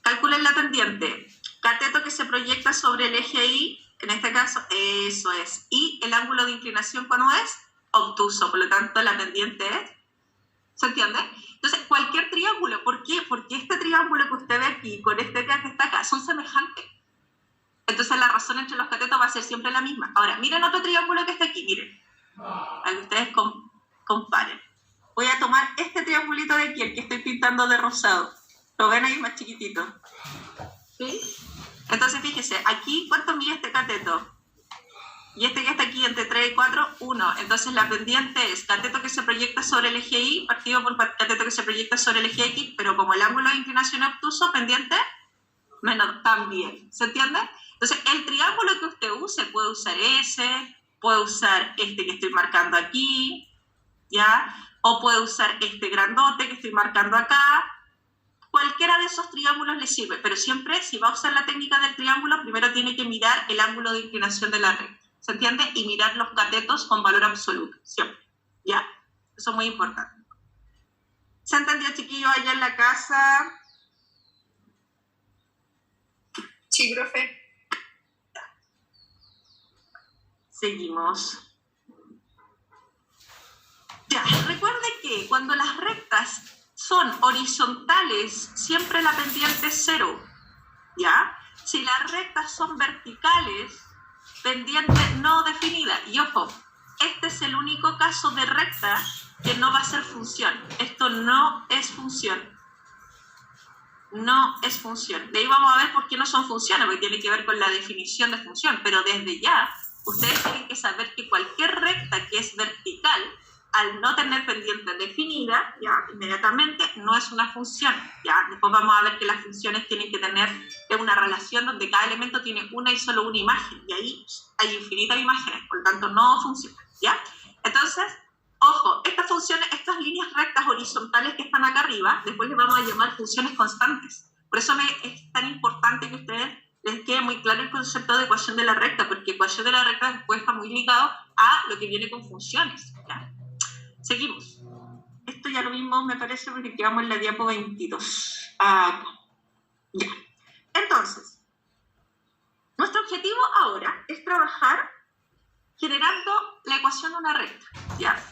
calculen la pendiente. Cateto que se proyecta sobre el eje Y, en este caso, eso es. Y el ángulo de inclinación, ¿cuándo es? Obtuso. Por lo tanto, la pendiente es... ¿Se entiende? Entonces, cualquier triángulo, ¿por qué? Porque este triángulo que usted ve aquí con este que está acá son semejantes. Entonces, la razón entre los catetos va a ser siempre la misma. Ahora, miren otro triángulo que está aquí, miren. Para que ustedes comparen. Voy a tomar este triangulito de aquí, el que estoy pintando de rosado. ¿Lo ven ahí más chiquitito? ¿Sí? Entonces, fíjese, aquí, ¿cuánto mide este cateto? Y este que está aquí entre 3 y 4, 1. Entonces la pendiente es cateto que se proyecta sobre el eje Y, partido por cateto que se proyecta sobre el eje X, pero como el ángulo de inclinación es obtuso, pendiente, menos también. ¿Se entiende? Entonces el triángulo que usted use, puede usar ese, puede usar este que estoy marcando aquí, ¿ya? O puede usar este grandote que estoy marcando acá. Cualquiera de esos triángulos le sirve, pero siempre, si va a usar la técnica del triángulo, primero tiene que mirar el ángulo de inclinación de la recta. ¿Se entiende? Y mirar los catetos con valor absoluto, siempre. ¿Ya? Eso es muy importante. ¿Se entendió, chiquillos, allá en la casa? Sí, profe. Seguimos. Ya, recuerde que cuando las rectas son horizontales, siempre la pendiente es 0. ¿Ya? Si las rectas son verticales, pendiente no definida. Y ojo, este es el único caso de recta que no va a ser función. Esto no es función. No es función. De ahí vamos a ver por qué no son funciones, porque tiene que ver con la definición de función. Pero desde ya, ustedes tienen que saber que cualquier recta que es vertical, al no tener pendiente definida, ya inmediatamente no es una función. Ya después vamos a ver que las funciones tienen que tener una relación donde cada elemento tiene una y solo una imagen, y ahí hay infinitas imágenes, por lo tanto no funciona. ¿Ya? Entonces, ojo, estas funciones, estas líneas rectas horizontales que están acá arriba, después les vamos a llamar funciones constantes. Por eso es tan importante que ustedes les quede muy claro el concepto de ecuación de la recta, porque ecuación de la recta después está muy ligado a lo que viene con funciones. ¿Ya? Seguimos. Esto ya lo vimos, me parece, porque quedamos en la diapo 22. Ya. Entonces, nuestro objetivo ahora es trabajar generando la ecuación de una recta. ¿Ya?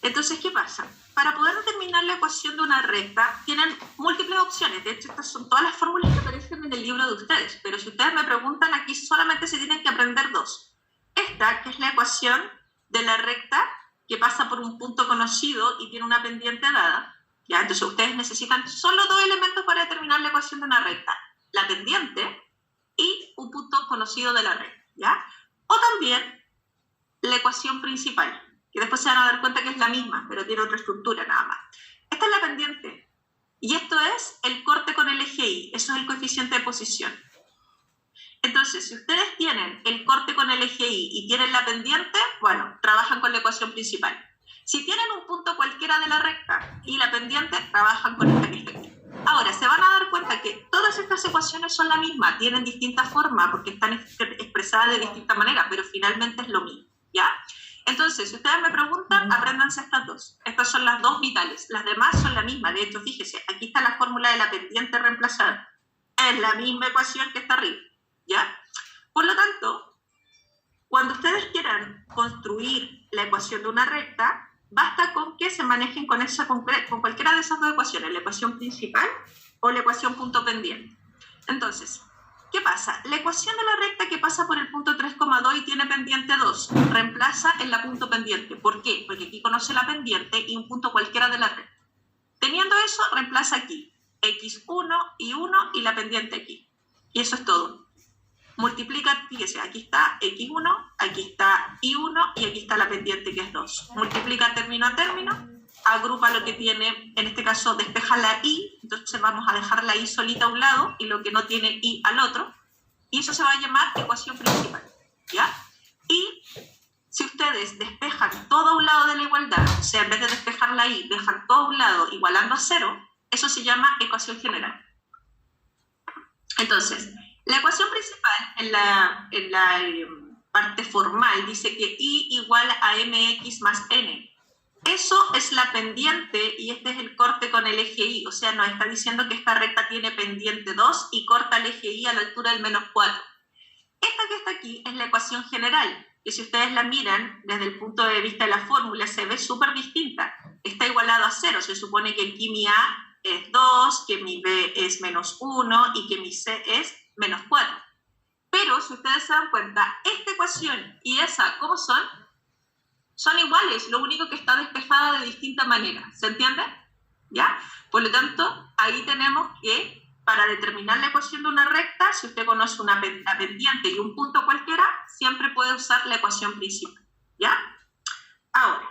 Entonces, ¿qué pasa? Para poder determinar la ecuación de una recta, tienen múltiples opciones. De hecho, estas son todas las fórmulas que aparecen en el libro de ustedes. Pero si ustedes me preguntan, aquí solamente se tienen que aprender dos. Esta, que es la ecuación de la recta, que pasa por un punto conocido y tiene una pendiente dada. ¿Ya? Entonces ustedes necesitan solo dos elementos para determinar la ecuación de una recta. La pendiente y un punto conocido de la recta. ¿Ya? O también la ecuación principal, que después se van a dar cuenta que es la misma, pero tiene otra estructura nada más. Esta es la pendiente. Y esto es el corte con el eje Y. Eso es el coeficiente de posición. Entonces, si ustedes tienen el corte con el eje Y y tienen la pendiente, bueno, trabajan con la ecuación principal. Si tienen un punto cualquiera de la recta y la pendiente, trabajan con esta que está aquí. Ahora, se van a dar cuenta que todas estas ecuaciones son la misma, tienen distintas formas porque están expresadas de distinta manera, pero finalmente es lo mismo, ¿ya? Entonces, si ustedes me preguntan, apréndanse estas dos. Estas son las dos vitales, las demás son la misma. De hecho, fíjese, aquí está la fórmula de la pendiente reemplazada. Es la misma ecuación que está arriba, ¿ya? Por lo tanto, cuando ustedes quieran construir la ecuación de una recta, basta con que se manejen con cualquiera de esas dos ecuaciones, la ecuación principal o la ecuación punto pendiente. Entonces, ¿qué pasa? La ecuación de la recta que pasa por el punto 3,2 y tiene pendiente 2, reemplaza en la punto pendiente. ¿Por qué? Porque aquí conoce la pendiente y un punto cualquiera de la recta. Teniendo eso, reemplaza aquí x1 y 1 y la pendiente aquí. Y eso es todo. Multiplica, fíjese, aquí está x1, aquí está y1 y aquí está la pendiente que es 2. Multiplica término a término, agrupa lo que tiene, en este caso despeja la y, entonces vamos a dejar la y solita a un lado y lo que no tiene y al otro, y eso se va a llamar ecuación principal, ¿ya? Y si ustedes despejan todo a un lado de la igualdad, o sea, en vez de despejar la y, dejan todo a un lado igualando a 0, eso se llama ecuación general. Entonces, la ecuación principal en la parte formal dice que y igual a mx más n. Eso es la pendiente y este es el corte con el eje y, o sea, nos está diciendo que esta recta tiene pendiente 2 y corta el eje y a la altura del menos 4. Esta que está aquí es la ecuación general, que si ustedes la miran desde el punto de vista de la fórmula se ve súper distinta. Está igualado a 0, se supone que aquí mi a es 2, que mi b es menos 1 y que mi c es menos 4. Pero si ustedes se dan cuenta, esta ecuación y esa, ¿cómo son? Son iguales, lo único que está despejada de distinta manera. ¿Se entiende? ¿Ya? Por lo tanto, ahí tenemos que, para determinar la ecuación de una recta, si usted conoce una pendiente y un punto cualquiera, siempre puede usar la ecuación principal. ¿Ya? Ahora,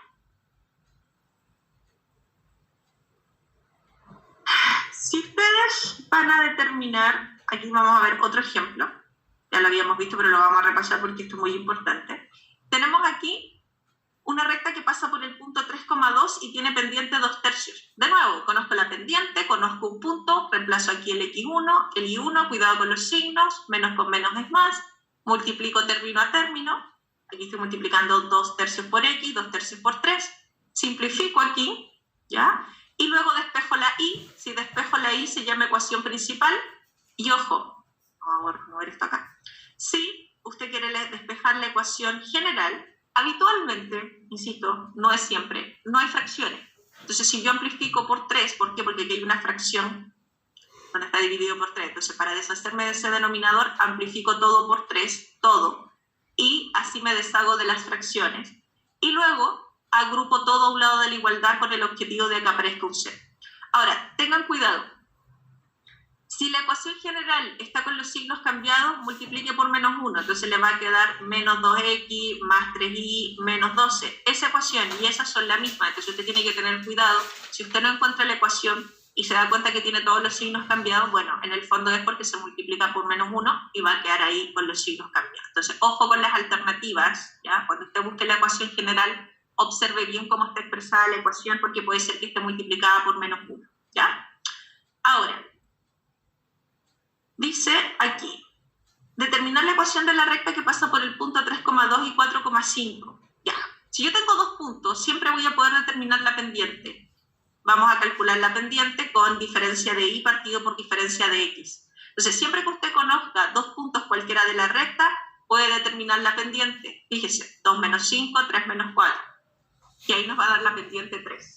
si ustedes van a determinar, aquí vamos a ver otro ejemplo, ya lo habíamos visto, pero lo vamos a repasar porque esto es muy importante. Tenemos aquí una recta que pasa por el punto 3,2 y tiene pendiente 2/3. De nuevo, conozco la pendiente, conozco un punto, reemplazo aquí el x1, el y1, cuidado con los signos, menos con menos es más, multiplico término a término, aquí estoy multiplicando 2/3 por x, 2/3 por 3, simplifico aquí, ¿ya? Y luego despejo la y, si despejo la y se llama ecuación principal, y ojo, vamos a mover esto acá, si usted quiere despejar la ecuación general, habitualmente, insisto, no es siempre, no hay fracciones. Entonces, si yo amplifico por 3, ¿por qué? Porque aquí hay una fracción donde está dividido por 3. Entonces, para deshacerme de ese denominador, amplifico todo por 3, todo. Y así me deshago de las fracciones. Y luego, agrupo todo a un lado de la igualdad con el objetivo de que aparezca un C. Ahora, tengan cuidado. Si la ecuación general está con los signos cambiados, multiplique por menos 1, entonces le va a quedar menos 2x más 3y menos 12. Esa ecuación y esas son la misma, entonces usted tiene que tener cuidado. Si usted no encuentra la ecuación y se da cuenta que tiene todos los signos cambiados, bueno, en el fondo es porque se multiplica por menos 1 y va a quedar ahí con los signos cambiados. Entonces, ojo con las alternativas, ¿ya? Cuando usted busque la ecuación general, observe bien cómo está expresada la ecuación porque puede ser que esté multiplicada por menos 1, ¿ya? Ahora, dice aquí, determinar la ecuación de la recta que pasa por el punto 3,2 y 4,5. Ya, si yo tengo dos puntos, siempre voy a poder determinar la pendiente. Vamos a calcular la pendiente con diferencia de y partido por diferencia de x. Entonces, siempre que usted conozca dos puntos cualquiera de la recta, puede determinar la pendiente. Fíjese, 2 menos 5, 3 menos 4. Y ahí nos va a dar la pendiente 3.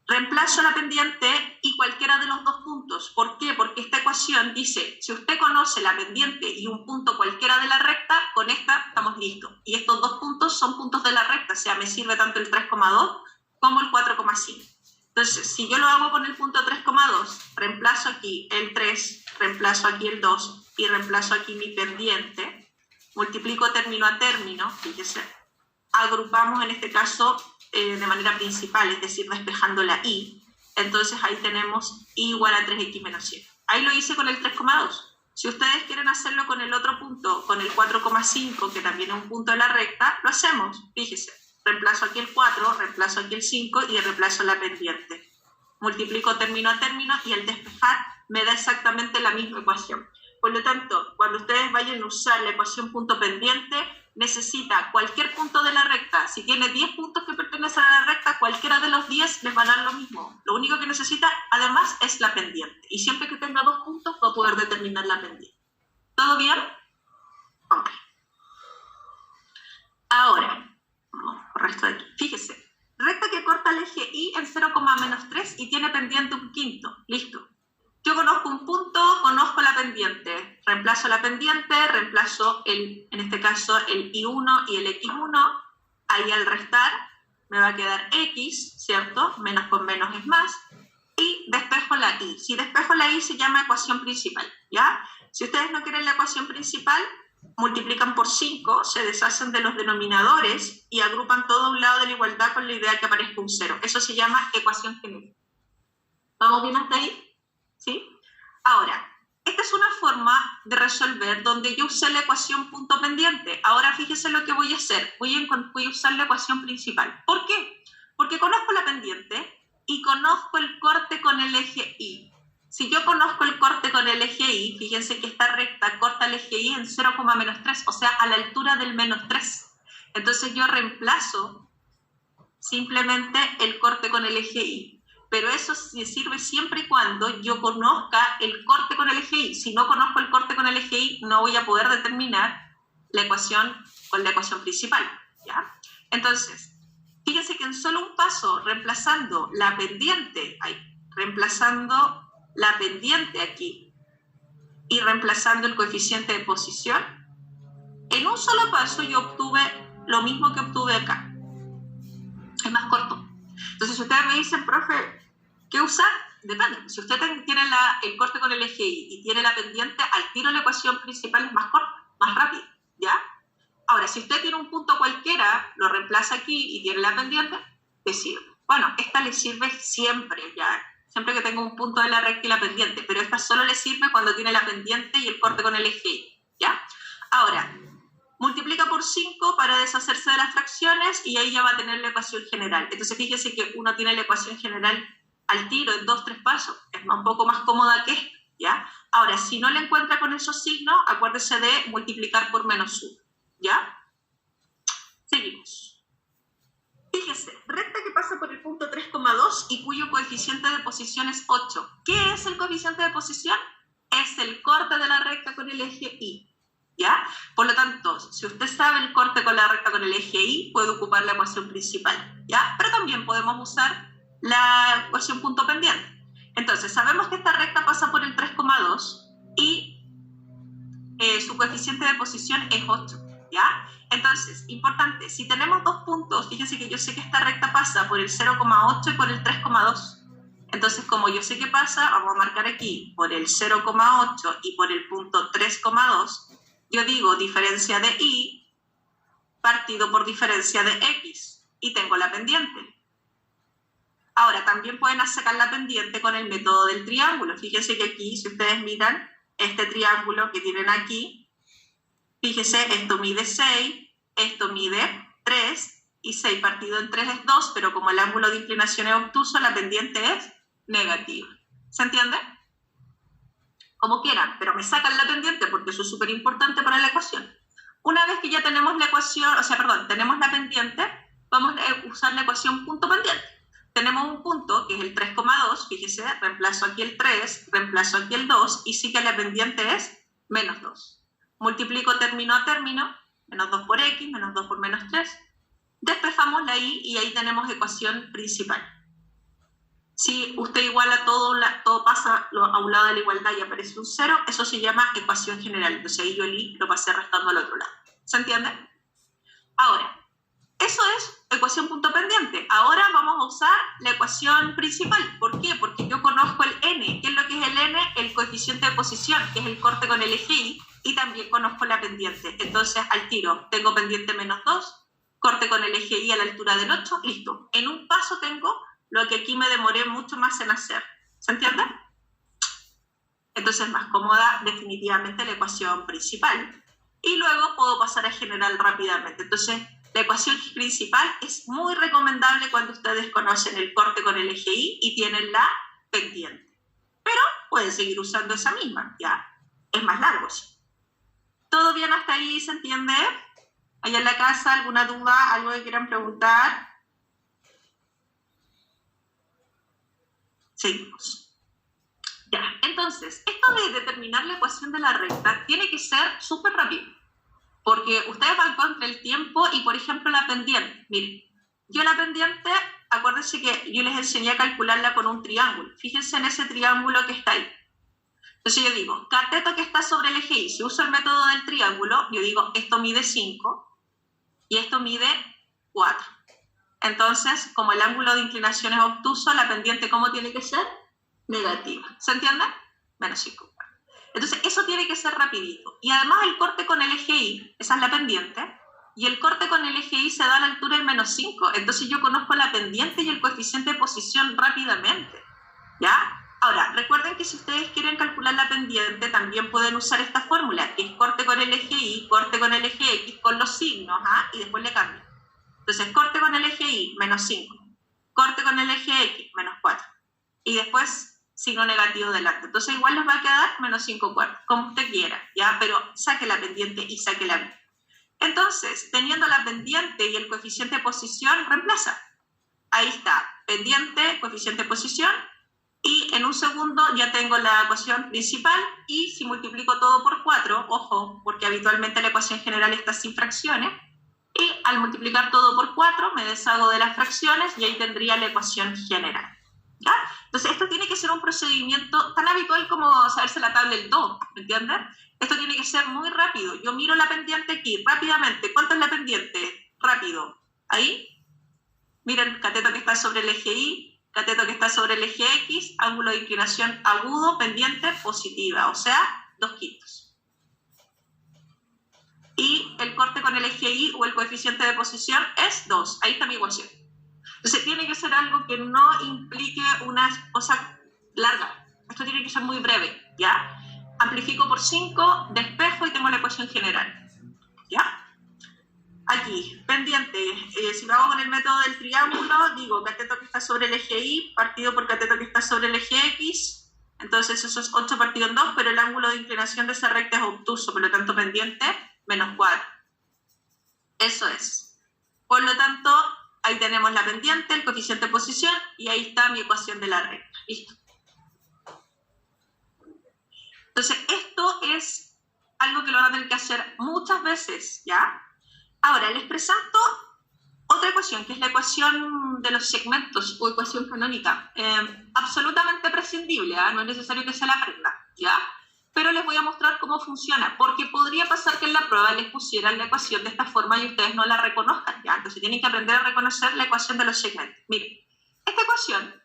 Reemplazo la pendiente y cualquiera de los dos puntos. ¿Por qué? Porque esta ecuación dice, si usted conoce la pendiente y un punto cualquiera de la recta, con esta estamos listos. Y estos dos puntos son puntos de la recta, o sea, me sirve tanto el 3,2 como el 4,5. Entonces, si yo lo hago con el punto 3,2, reemplazo aquí el 3, reemplazo aquí el 2 y reemplazo aquí mi pendiente, multiplico término a término, fíjese, agrupamos en este caso de manera principal, es decir, despejando la y, entonces ahí tenemos y igual a 3x menos 7. Ahí lo hice con el 3,2. Si ustedes quieren hacerlo con el otro punto, con el 4,5, que también es un punto de la recta, lo hacemos. Fíjese, reemplazo aquí el 4, reemplazo aquí el 5 y reemplazo la pendiente. Multiplico término a término y al despejar me da exactamente la misma ecuación. Por lo tanto, cuando ustedes vayan a usar la ecuación punto pendiente, necesita cualquier punto de la recta. Si tiene 10 puntos que pertenecen a la recta, cualquiera de los 10 les va a dar lo mismo. Lo único que necesita, además, es la pendiente. Y siempre que tenga 2 puntos, va a poder determinar la pendiente. ¿Todo bien? Ok. Ahora, vamos por el resto de aquí. Fíjese, recta que corta el eje Y en 0,-3 y tiene pendiente un quinto. Listo. Yo conozco un punto, conozco la pendiente. Reemplazo la pendiente, reemplazo, en este caso, el I1 y el X1. Ahí al restar me va a quedar X, ¿cierto? Menos con menos es más. Y despejo la Y. Si despejo la Y se llama ecuación principal, ¿ya? Si ustedes no quieren la ecuación principal, multiplican por 5, se deshacen de los denominadores y agrupan todo a un lado de la igualdad con la idea de que aparezca un 0. Eso se llama ecuación general. ¿Vamos bien hasta ahí? ¿Sí? Ahora, esta es una forma de resolver donde yo usé la ecuación punto pendiente. Ahora fíjese lo que voy a hacer. Voy a usar la ecuación principal. ¿Por qué? Porque conozco la pendiente y conozco el corte con el eje Y. Si yo conozco el corte con el eje Y, fíjense que esta recta corta el eje Y en 0,-3, o sea, a la altura del -3. Entonces yo reemplazo simplemente el corte con el eje Y. Pero eso sirve siempre y cuando yo conozca el corte con el eje Y. Si no conozco el corte con el eje Y, no voy a poder determinar la ecuación con la ecuación principal, ¿ya? Entonces, fíjense que en solo un paso, reemplazando la pendiente aquí y reemplazando el coeficiente de posición, en un solo paso yo obtuve lo mismo que obtuve acá. Es más corto. Entonces, si ustedes me dicen, profe, ¿qué usar? Depende. Si usted tiene el corte con el eje Y y tiene la pendiente, al tiro la ecuación principal es más corta, más rápida, ¿ya? Ahora, si usted tiene un punto cualquiera, lo reemplaza aquí y tiene la pendiente, le sirve. Bueno, esta le sirve siempre, ¿ya? Siempre que tenga un punto de la recta y la pendiente, pero esta solo le sirve cuando tiene la pendiente y el corte con el eje Y, ¿ya? Ahora, multiplica por 5 para deshacerse de las fracciones y ahí ya va a tener la ecuación general. Entonces fíjese que uno tiene la ecuación general al tiro en 2-3 pasos. Es un poco más cómoda que esta, ¿ya? Ahora, si no la encuentra con esos signos, acuérdese de multiplicar por -1, ¿ya? Seguimos. Fíjese, recta que pasa por el punto 3,2 y cuyo coeficiente de posición es 8. ¿Qué es el coeficiente de posición? Es el corte de la recta con el eje Y. ¿Ya? Por lo tanto, si usted sabe el corte con la recta con el eje Y, puede ocupar la ecuación principal, ¿ya? Pero también podemos usar la ecuación punto pendiente. Entonces, sabemos que esta recta pasa por el 3,2 y su coeficiente de posición es 8, ¿ya? Entonces, importante, si tenemos 2 puntos, fíjense que yo sé que esta recta pasa por el 0,8 y por el 3,2. Entonces, como yo sé que pasa, vamos a marcar aquí por el 0,8 y por el punto 3,2. Yo digo diferencia de Y partido por diferencia de X y tengo la pendiente. Ahora, también pueden sacar la pendiente con el método del triángulo. Fíjense que aquí, si ustedes miran este triángulo que tienen aquí, fíjense, esto mide 6, esto mide 3 y 6 partido en 3 es 2, pero como el ángulo de inclinación es obtuso, la pendiente es negativa. ¿Se entiende? Como quieran, pero me sacan la pendiente porque eso es súper importante para la ecuación. Una vez que ya tenemos la ecuación, tenemos la pendiente, vamos a usar la ecuación punto pendiente. Tenemos un punto que es el 3,2, fíjese, reemplazo aquí el 3, reemplazo aquí el 2 y sí que la pendiente es -2. Multiplico término a término, -2 por X, -2 por -3. Despejamos la Y y ahí tenemos ecuación principal. Si usted iguala todo pasa a un lado de la igualdad y aparece un 0, eso se llama ecuación general. Entonces ahí yo el Y lo pasé restando al otro lado. ¿Se entiende? Ahora, eso es ecuación punto pendiente. Ahora vamos a usar la ecuación principal. ¿Por qué? Porque yo conozco el N. ¿Qué es lo que es el N? El coeficiente de posición, que es el corte con el eje Y, y también conozco la pendiente. Entonces, al tiro, tengo pendiente -2, corte con el eje Y a la altura del 8, listo. En un paso tengo lo que aquí me demoré mucho más en hacer. ¿Se entiende? Entonces, Entonces es más cómoda definitivamente la ecuación principal. Y luego puedo pasar a general rápidamente. Entonces, la ecuación principal es muy recomendable cuando ustedes conocen el corte con el eje Y y tienen la pendiente. Pero pueden seguir usando esa misma, ya es más largo. ¿Sí? ¿Todo bien hasta ahí? ¿Se entiende? ¿Allá en la casa alguna duda? ¿Algo que quieran preguntar? Seguimos. Ya, entonces, esto de determinar la ecuación de la recta tiene que ser súper rápido. Porque ustedes van contra el tiempo y, por ejemplo, la pendiente. Miren, yo la pendiente, acuérdense que yo les enseñé a calcularla con un triángulo. Fíjense en ese triángulo que está ahí. Entonces yo digo, cateto que está sobre el eje Y. Si uso el método del triángulo, yo digo, esto mide 5 y esto mide 4. Entonces, como el ángulo de inclinación es obtuso, la pendiente, ¿cómo tiene que ser? Negativa. ¿Se entiende? Menos 5. Entonces, eso tiene que ser rapidito. Y además el corte con el eje Y, esa es la pendiente, y el corte con el eje Y se da a la altura del menos 5. Entonces yo conozco la pendiente y el coeficiente de posición rápidamente. ¿Ya? Ahora, recuerden que si ustedes quieren calcular la pendiente, también pueden usar esta fórmula, que es corte con el eje Y, corte con el eje X, con los signos, y después le cambian. Entonces, corte con el eje Y, menos 5. Corte con el eje X, menos 4. Y después signo negativo delante. Entonces igual les va a quedar menos 5 cuartos, como usted quiera, ¿ya? Pero saque la pendiente y saque la media. Entonces, teniendo la pendiente y el coeficiente de posición, reemplaza. Ahí está, pendiente, coeficiente de posición, y en un segundo ya tengo la ecuación principal, y si multiplico todo por 4, ojo, porque habitualmente la ecuación general está sin fracciones, y al multiplicar todo por 4 me deshago de las fracciones y ahí tendría la ecuación general. ¿Ya? Entonces, esto tiene que ser un procedimiento tan habitual como saberse la tabla del 2, ¿me entienden? Esto tiene que ser muy rápido. Yo miro la pendiente aquí, rápidamente. ¿Cuánto es la pendiente? Rápido. Ahí. Miren, cateto que está sobre el eje Y, cateto que está sobre el eje X, ángulo de inclinación agudo, pendiente positiva, o sea, 2/5. Y el corte con el eje Y o el coeficiente de posición es 2. Ahí está mi ecuación. Entonces tiene que ser algo que no implique una cosa larga. Esto tiene que ser muy breve, ¿ya? Amplifico por 5, despejo y tengo la ecuación general, ¿ya? Aquí, pendiente, si lo hago con el método del triángulo, digo cateto que está sobre el eje Y, partido por cateto que está sobre el eje X, entonces eso es 8 partido en 2, pero el ángulo de inclinación de esa recta es obtuso, por lo tanto pendiente, menos 4. Eso es. Por lo tanto, ahí tenemos la pendiente, el coeficiente de posición, y ahí está mi ecuación de la recta. Listo. Entonces, esto es algo que lo van a tener que hacer muchas veces, ¿ya? Ahora, les presento otra ecuación, que es la ecuación de los segmentos, o ecuación canónica. Absolutamente prescindible, ¿eh? No es necesario que se la aprenda, ¿ya? Pero les voy a mostrar cómo funciona, porque podría pasar que en la prueba les pusieran la ecuación de esta forma y ustedes no la reconozcan, ¿ya? Entonces tienen que aprender a reconocer la ecuación de los segmentos. Miren, esta ecuación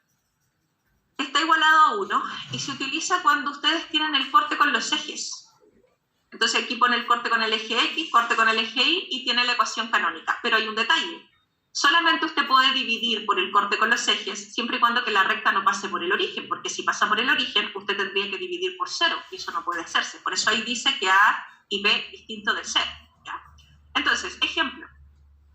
está igualada a 1 y se utiliza cuando ustedes tienen el corte con los ejes. Entonces aquí pone el corte con el eje X, corte con el eje Y y tiene la ecuación canónica. Pero hay un detalle. Solamente usted puede dividir por el corte con los ejes siempre y cuando que la recta no pase por el origen, porque si pasa por el origen, usted tendría que dividir por 0 y eso no puede hacerse. Por eso ahí dice que A y B distinto de 0. ¿Ya? Entonces, ejemplo.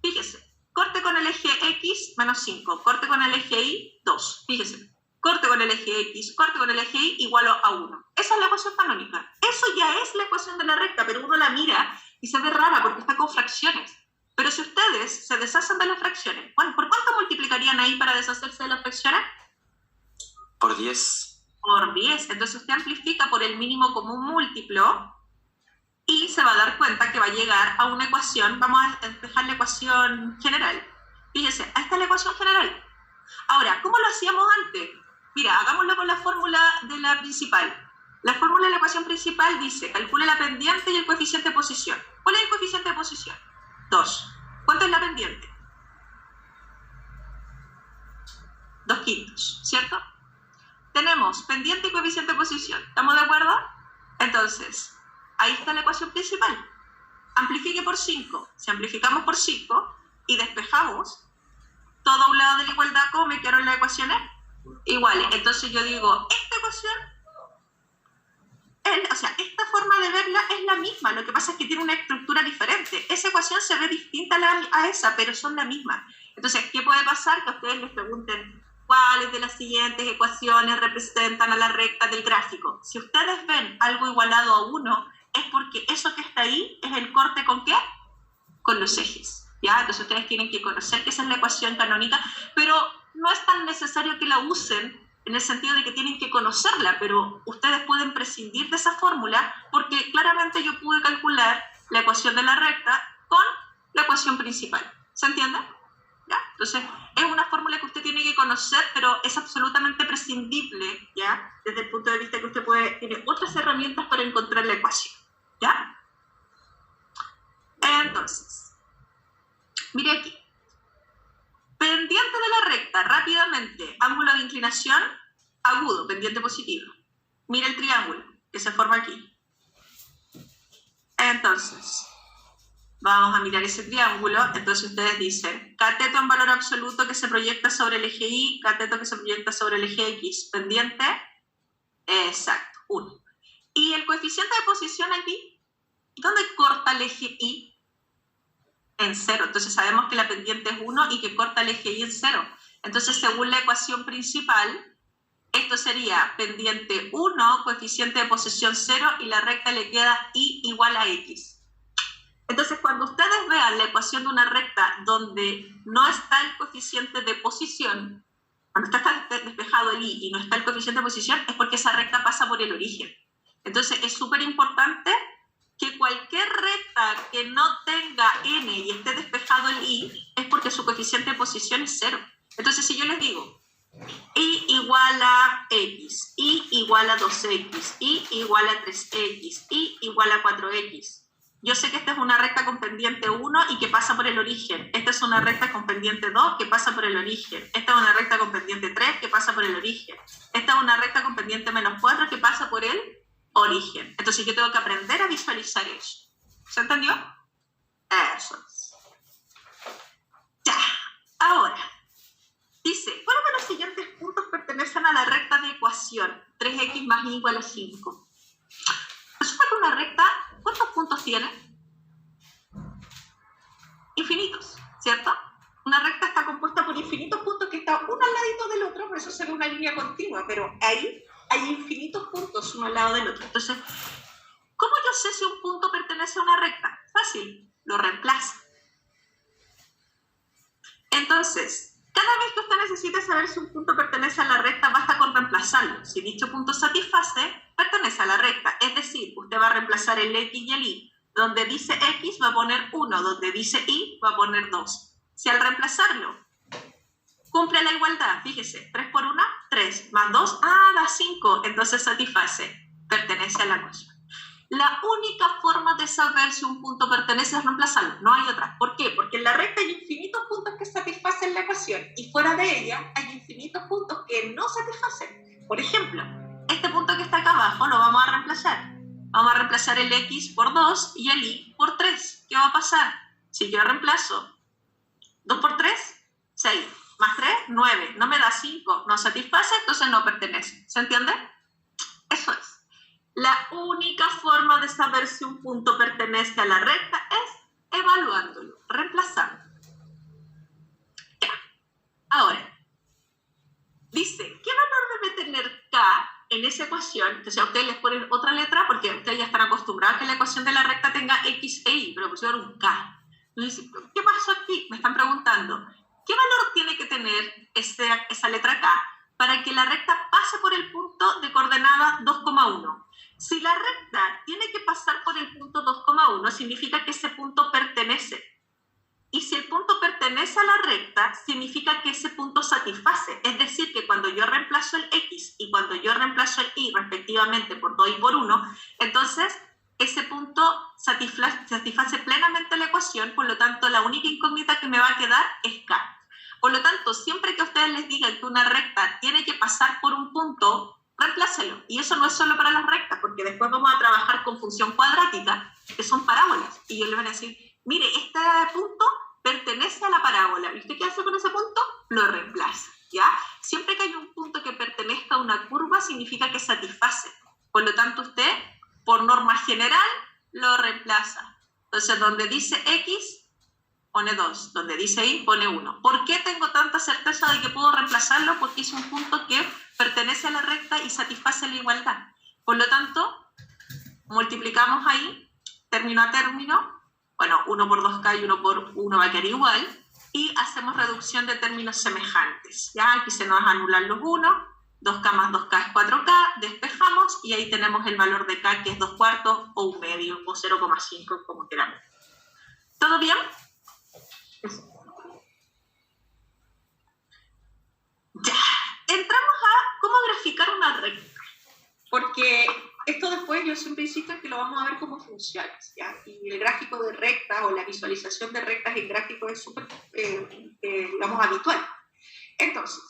Fíjese, corte con el eje X, menos 5. Corte con el eje Y, 2. Fíjese, corte con el eje X, corte con el eje Y igual a 1. Esa es la ecuación canónica. Eso ya es la ecuación de la recta, pero uno la mira y se ve rara porque está con fracciones. Pero si ustedes se deshacen de las fracciones, bueno, ¿por cuánto multiplicarían ahí para deshacerse de las fracciones? Por 10. Por 10. Entonces usted amplifica por el mínimo común múltiplo y se va a dar cuenta que va a llegar a una ecuación. Vamos a despejar la ecuación general. Fíjese, ahí está la ecuación general. Ahora, ¿cómo lo hacíamos antes? Mira, hagámoslo con la fórmula de la principal. La fórmula de la ecuación principal dice, calcule la pendiente y el coeficiente de posición. ¿Cuál es el coeficiente de posición? 2. ¿Cuánto es la pendiente? 2/5, ¿cierto? Tenemos pendiente y coeficiente de posición. ¿Estamos de acuerdo? Entonces, ahí está la ecuación principal. Amplifique por 5. Si amplificamos por 5 y despejamos, todo a un lado de la igualdad, ¿cómo me quedaron las ecuaciones? Iguales. Entonces yo digo, esta ecuación sea, esta forma de verla es la misma, lo que pasa es que tiene una estructura diferente. Esa ecuación se ve distinta a esa, pero son la misma. Entonces, ¿qué puede pasar? Que a ustedes les pregunten cuáles de las siguientes ecuaciones representan a la recta del gráfico. Si ustedes ven algo igualado a 1, es porque eso que está ahí es el corte ¿con qué? Con los ejes, ¿ya? Entonces ustedes tienen que conocer que esa es la ecuación canónica, pero no es tan necesario que la usen en el sentido de que tienen que conocerla, pero ustedes pueden prescindir de esa fórmula porque claramente yo pude calcular la ecuación de la recta con la ecuación principal. ¿Se entiende? ¿Ya? Entonces, es una fórmula que usted tiene que conocer, pero es absolutamente prescindible, ¿ya? Desde el punto de vista que usted tiene otras herramientas para encontrar la ecuación, ¿ya? Entonces, mire aquí. Pendiente de la recta, rápidamente, ángulo de inclinación agudo, pendiente positivo. Mira el triángulo que se forma aquí. Entonces, vamos a mirar ese triángulo. Entonces ustedes dicen, cateto en valor absoluto que se proyecta sobre el eje Y, cateto que se proyecta sobre el eje X, pendiente, exacto, 1. Y el coeficiente de posición aquí, ¿dónde corta el eje Y? En 0. Entonces sabemos que la pendiente es 1 y que corta el eje Y en 0. Entonces, según la ecuación principal, esto sería pendiente 1, coeficiente de posición 0, y la recta le queda Y igual a X. Entonces, cuando ustedes vean la ecuación de una recta donde no está el coeficiente de posición, cuando está despejado el Y y no está el coeficiente de posición, es porque esa recta pasa por el origen. Entonces, es súper importante que cualquier recta que no tenga n y esté despejado el y es porque su coeficiente de posición es 0. Entonces, si yo les digo y igual a x, y igual a 2x, y igual a 3x, y igual a 4x, yo sé que esta es una recta con pendiente 1 y que pasa por el origen. Esta es una recta con pendiente 2 que pasa por el origen. Esta es una recta con pendiente 3 que pasa por el origen. Esta es una recta con pendiente menos 4 que pasa por el origen. Entonces yo tengo que aprender a visualizar eso. ¿Se entendió? Eso es. Ya. Ahora, dice, ¿cuáles de los siguientes puntos pertenecen a la recta de ecuación? 3x más y igual a 5. Resulta que una recta, ¿cuántos puntos tiene? Infinitos, ¿cierto? Una recta está compuesta por infinitos puntos que están uno al ladito del otro, por eso se ve una línea continua, pero ahí hay infinitos puntos uno al lado del otro. Entonces, ¿cómo yo sé si un punto pertenece a una recta? Fácil, lo reemplaza. Entonces, cada vez que usted necesite saber si un punto pertenece a la recta, basta con reemplazarlo. Si dicho punto satisface, pertenece a la recta. Es decir, usted va a reemplazar el x y el y. Donde dice x va a poner 1, donde dice y va a poner 2. Si al reemplazarlo cumple la igualdad, fíjese, 3 por 1, 3, más 2, da 5, entonces satisface, pertenece a la ecuación. La única forma de saber si un punto pertenece es reemplazarlo, no hay otra. ¿Por qué? Porque en la recta hay infinitos puntos que satisfacen la ecuación y fuera de ella hay infinitos puntos que no satisfacen. Por ejemplo, este punto que está acá abajo lo vamos a reemplazar. Vamos a reemplazar el x por 2 y el y por 3. ¿Qué va a pasar? Si yo reemplazo 2 por 3, 6. Más 3, 9. No me da 5. No satisface, entonces no pertenece. ¿Se entiende? Eso es. La única forma de saber si un punto pertenece a la recta es evaluándolo, reemplazando. Ya. Ahora, dice, ¿qué valor debe tener k en esa ecuación? Entonces a ustedes les ponen otra letra porque ustedes ya están acostumbrados a que la ecuación de la recta tenga x e y, pero pusieron un k. Entonces, ¿qué pasó aquí? Me están preguntando. ¿Qué valor tiene que tener esa letra K para que la recta pase por el punto de coordenada 2,1? Si la recta tiene que pasar por el punto 2,1, significa que ese punto pertenece. Y si el punto pertenece a la recta, significa que ese punto satisface. Es decir, que cuando yo reemplazo el x y cuando yo reemplazo el y, respectivamente, por 2 y por 1, entonces ese punto satisface plenamente la ecuación, por lo tanto, la única incógnita que me va a quedar es k. Por lo tanto, siempre que ustedes les digan que una recta tiene que pasar por un punto, reemplácelo. Y eso no es solo para las rectas, porque después vamos a trabajar con función cuadrática, que son parábolas. Y yo les voy a decir, mire, este punto pertenece a la parábola. ¿Y usted qué hace con ese punto? Lo reemplaza, ¿ya? Siempre que hay un punto que pertenezca a una curva, significa que satisface. Por lo tanto, usted, por norma general, lo reemplaza. Entonces, donde dice X, pone 2. Donde dice Y, pone 1. ¿Por qué tengo tanta certeza de que puedo reemplazarlo? Porque es un punto que pertenece a la recta y satisface la igualdad. Por lo tanto, multiplicamos ahí, término a término. Bueno, 1 por 2K y 1 por 1 va a quedar igual. Y hacemos reducción de términos semejantes. Ya aquí se nos anulan los 1. 2K más 2K es 4K, despejamos y ahí tenemos el valor de K, que es 2/4 o 1/2 o 0,5, como queramos. ¿Todo bien? Ya, entramos a cómo graficar una recta, porque esto después yo siempre insisto en que lo vamos a ver cómo funciona, ¿ya? Y el gráfico de rectas o la visualización de rectas en gráficos es súper, digamos, habitual. Entonces,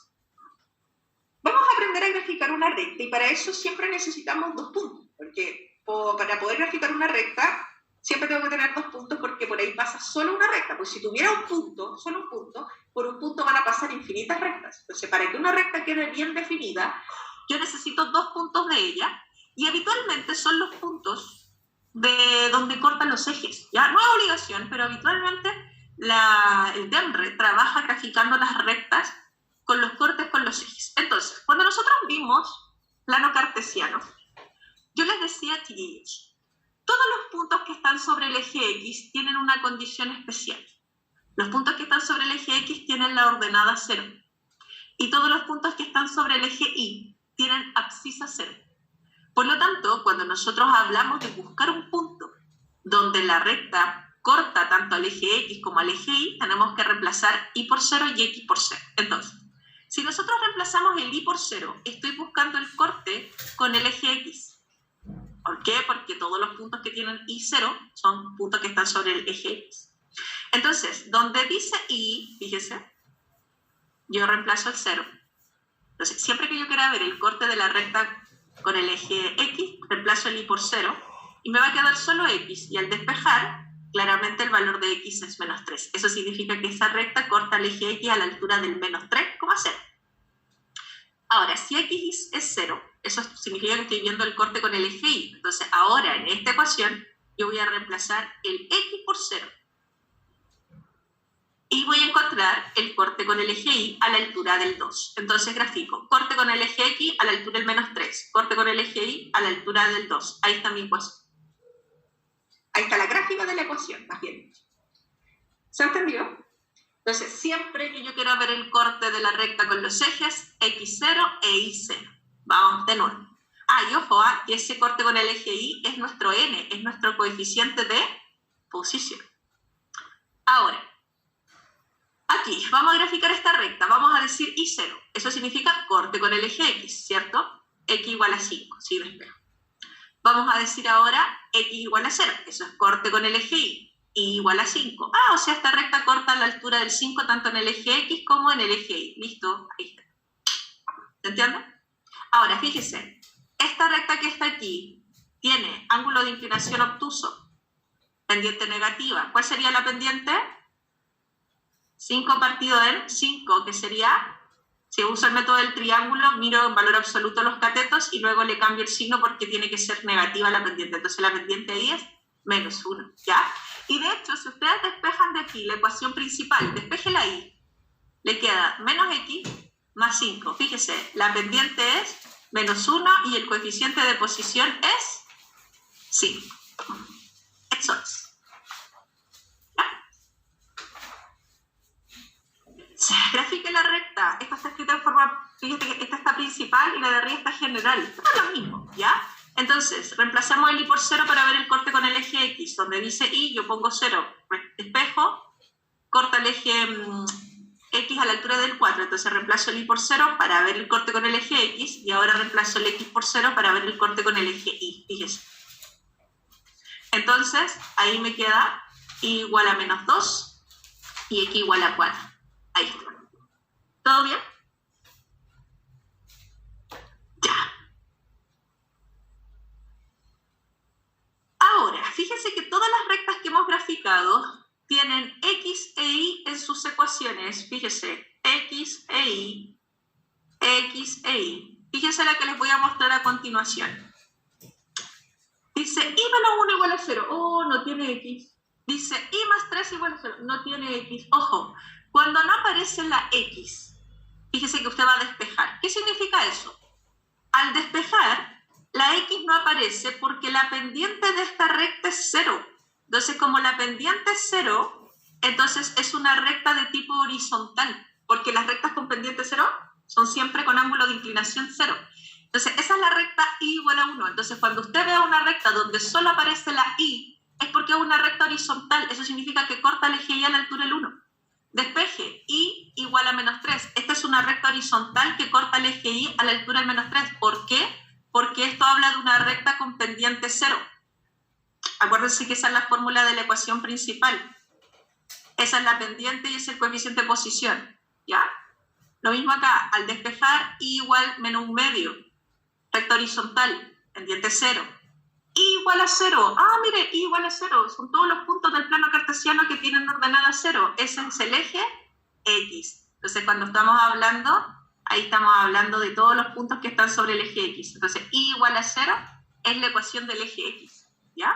vamos a aprender a graficar una recta y para eso siempre necesitamos 2 puntos, porque para poder graficar una recta siempre tengo que tener 2 puntos porque por ahí pasa solo una recta. Pues si tuviera un punto, solo un punto, por un punto van a pasar infinitas rectas. Entonces, para que una recta quede bien definida, yo necesito 2 puntos de ella y habitualmente son los puntos de donde cortan los ejes. Ya no es obligación, pero habitualmente el DEMRE trabaja graficando las rectas con los cortes con los ejes. Entonces, cuando nosotros vimos plano cartesiano, yo les decía, chiquillos, todos los puntos que están sobre el eje X tienen una condición especial. Los puntos que están sobre el eje X tienen la ordenada 0. Y todos los puntos que están sobre el eje Y tienen abscisa 0. Por lo tanto, cuando nosotros hablamos de buscar un punto donde la recta corta tanto al eje X como al eje Y, tenemos que reemplazar Y por 0 y X por 0. Entonces, si nosotros reemplazamos el Y por 0, estoy buscando el corte con el eje X. ¿Por qué? Porque todos los puntos que tienen Y0 son puntos que están sobre el eje X. Entonces, donde dice Y, fíjese, yo reemplazo el 0. Entonces, siempre que yo quiera ver el corte de la recta con el eje X, reemplazo el Y por 0 y me va a quedar solo X. Y al despejar, claramente el valor de X es menos 3. Eso significa que esa recta corta el eje X a la altura del menos 3,0. Ahora, si X es 0, eso significa que estoy viendo el corte con el eje Y. Entonces, ahora en esta ecuación, yo voy a reemplazar el X por 0. Y voy a encontrar el corte con el eje Y a la altura del 2. Entonces, grafico corte con el eje X a la altura del menos 3. Corte con el eje Y a la altura del 2. Ahí está mi ecuación. Ahí está la gráfica de la ecuación, más bien. ¿Se entendió? Entonces, siempre que yo quiera ver el corte de la recta con los ejes X0 e Y0. Vamos de nuevo. Y ojo, que ese corte con el eje Y es nuestro N, es nuestro coeficiente de posición. Ahora, aquí vamos a graficar esta recta, vamos a decir Y0. Eso significa corte con el eje X, ¿cierto? X igual a 5, si despejo. Vamos a decir ahora X igual a 0, eso es corte con el eje Y. Y igual a 5. O sea, esta recta corta a la altura del 5 tanto en el eje X como en el eje Y. ¿Listo? Ahí está. ¿Se entiende? Ahora, fíjese, esta recta que está aquí tiene ángulo de inclinación obtuso, pendiente negativa. ¿Cuál sería la pendiente? 5 partido en 5, que sería, si uso el método del triángulo, miro en valor absoluto los catetos y luego le cambio el signo porque tiene que ser negativa la pendiente. Entonces la pendiente ahí es menos 1, ¿ya? Y de hecho, si ustedes despejan de aquí la ecuación principal, despéjela ahí, le queda menos X más 5. Fíjese, la pendiente es menos 1 y el coeficiente de posición es 5. Eso es. ¿Ya? Grafique la recta. Esta está escrita en forma, fíjate que esta está principal y la de arriba está general. Esto es lo mismo, ¿ya? Entonces, reemplazamos el Y por 0 para ver el corte con el eje X. Donde dice Y, yo pongo 0, despejo, corta el eje X a la altura del 4. Entonces reemplazo el Y por 0 para ver el corte con el eje X y ahora reemplazo el X por 0 para ver el corte con el eje Y. Fíjese. Entonces, ahí me queda Y igual a menos 2 y X igual a 4. Ahí está. ¿Todo bien? Ya. Ahora, fíjense que todas las rectas que hemos graficado tienen X e Y en sus ecuaciones. Fíjense, X e Y, X e Y. Fíjense la que les voy a mostrar a continuación. Dice y menos 1 igual a 0. Oh, no tiene x. Dice y más 3 igual a 0. No tiene x. Ojo, cuando no aparece la x, fíjese que usted va a despejar. ¿Qué significa eso? Al despejar, la x no aparece porque la pendiente de esta recta es 0. Entonces, como la pendiente es 0, entonces es una recta de tipo horizontal, porque las rectas con pendiente 0 son siempre con ángulo de inclinación 0. Entonces, esa es la recta y igual a 1. Entonces, cuando usted vea una recta donde solo aparece la y, es porque es una recta horizontal. Eso significa que corta el eje y a la altura del 1. Despeje, y igual a menos 3. Esta es una recta horizontal que corta el eje y a la altura del menos 3. ¿Por qué? Porque esto habla de una recta con pendiente 0. Acuérdense que esa es la fórmula de la ecuación principal. Esa es la pendiente y es el coeficiente de posición. ¿Ya? Lo mismo acá, al despejar, y igual menos 1/2. Recta horizontal, pendiente 0. Y igual a 0. Ah, mire, y igual a 0. Son todos los puntos del plano cartesiano que tienen ordenada 0. Ese es el eje X. Entonces, cuando estamos hablando, ahí estamos hablando de todos los puntos que están sobre el eje X. Entonces, y igual a 0 es la ecuación del eje X. ¿Ya?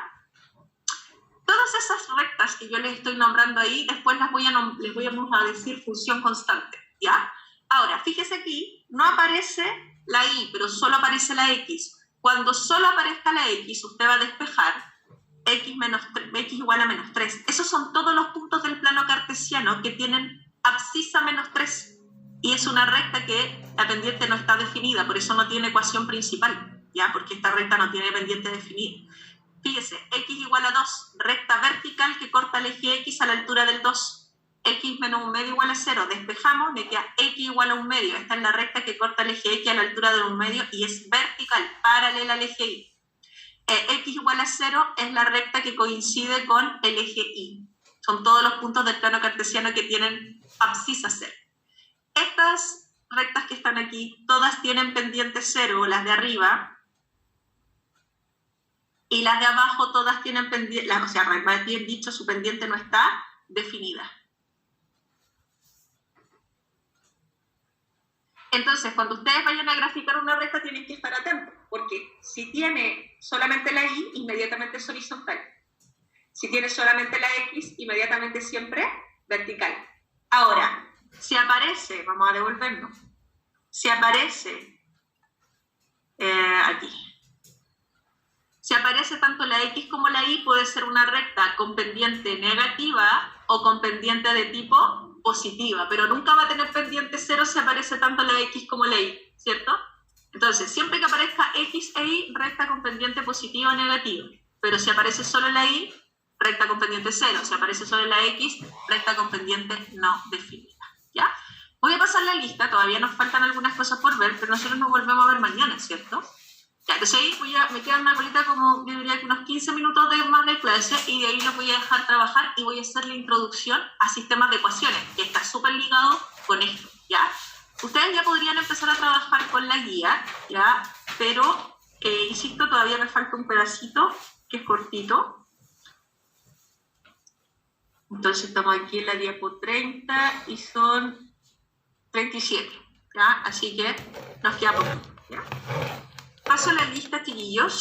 Todas esas rectas que yo les estoy nombrando ahí, después les voy a decir función constante. ¿Ya? Ahora, fíjese aquí, no aparece la y, pero solo aparece la x. Cuando solo aparezca la x, usted va a despejar x igual a menos 3. Esos son todos los puntos del plano cartesiano que tienen abscisa menos 3. Y es una recta que la pendiente no está definida, por eso no tiene ecuación principal, ¿ya? Porque esta recta no tiene pendiente definida. Fíjese, x igual a 2, recta vertical que corta el eje x a la altura del 2. X menos 1/2 igual a 0. Despejamos, me queda x igual a 1/2. Esta es la recta que corta el eje x a la altura de 1/2 y es vertical, paralela al eje y. X igual a 0 es la recta que coincide con el eje y. Son todos los puntos del plano cartesiano que tienen abscisa 0. Estas rectas que están aquí, todas tienen pendiente 0, las de arriba, y las de abajo todas tienen pendiente, o sea, más bien dicho, su pendiente no está definida. Entonces, cuando ustedes vayan a graficar una recta, tienen que estar atentos, porque si tiene solamente la y, inmediatamente es horizontal. Si tiene solamente la x, inmediatamente siempre vertical. Ahora, si aparece, vamos a devolvernos, si aparece aquí, si aparece tanto la x como la y, puede ser una recta con pendiente negativa o con pendiente de tipo positiva, pero nunca va a tener pendiente 0 si aparece tanto la x como la y, ¿cierto? Entonces, siempre que aparezca x e y, recta con pendiente positiva o negativa, pero si aparece solo la y, recta con pendiente 0, si aparece solo la x, recta con pendiente no definida, ¿ya? Voy a pasar la lista, todavía nos faltan algunas cosas por ver, pero nosotros nos volvemos a ver mañana, ¿cierto? Ya, entonces ahí me queda una colita como, yo diría que unos 15 minutos más de clase, y de ahí los voy a dejar trabajar y voy a hacer la introducción a sistemas de ecuaciones, que está súper ligado con esto, ¿ya? Ustedes ya podrían empezar a trabajar con la guía, ¿ya? Pero, insisto, todavía me falta un pedacito que es cortito. Entonces estamos aquí en la diapo 30 y son 37, ¿ya? Así que nos queda poco, ¿ya? Paso la lista, chiquillos.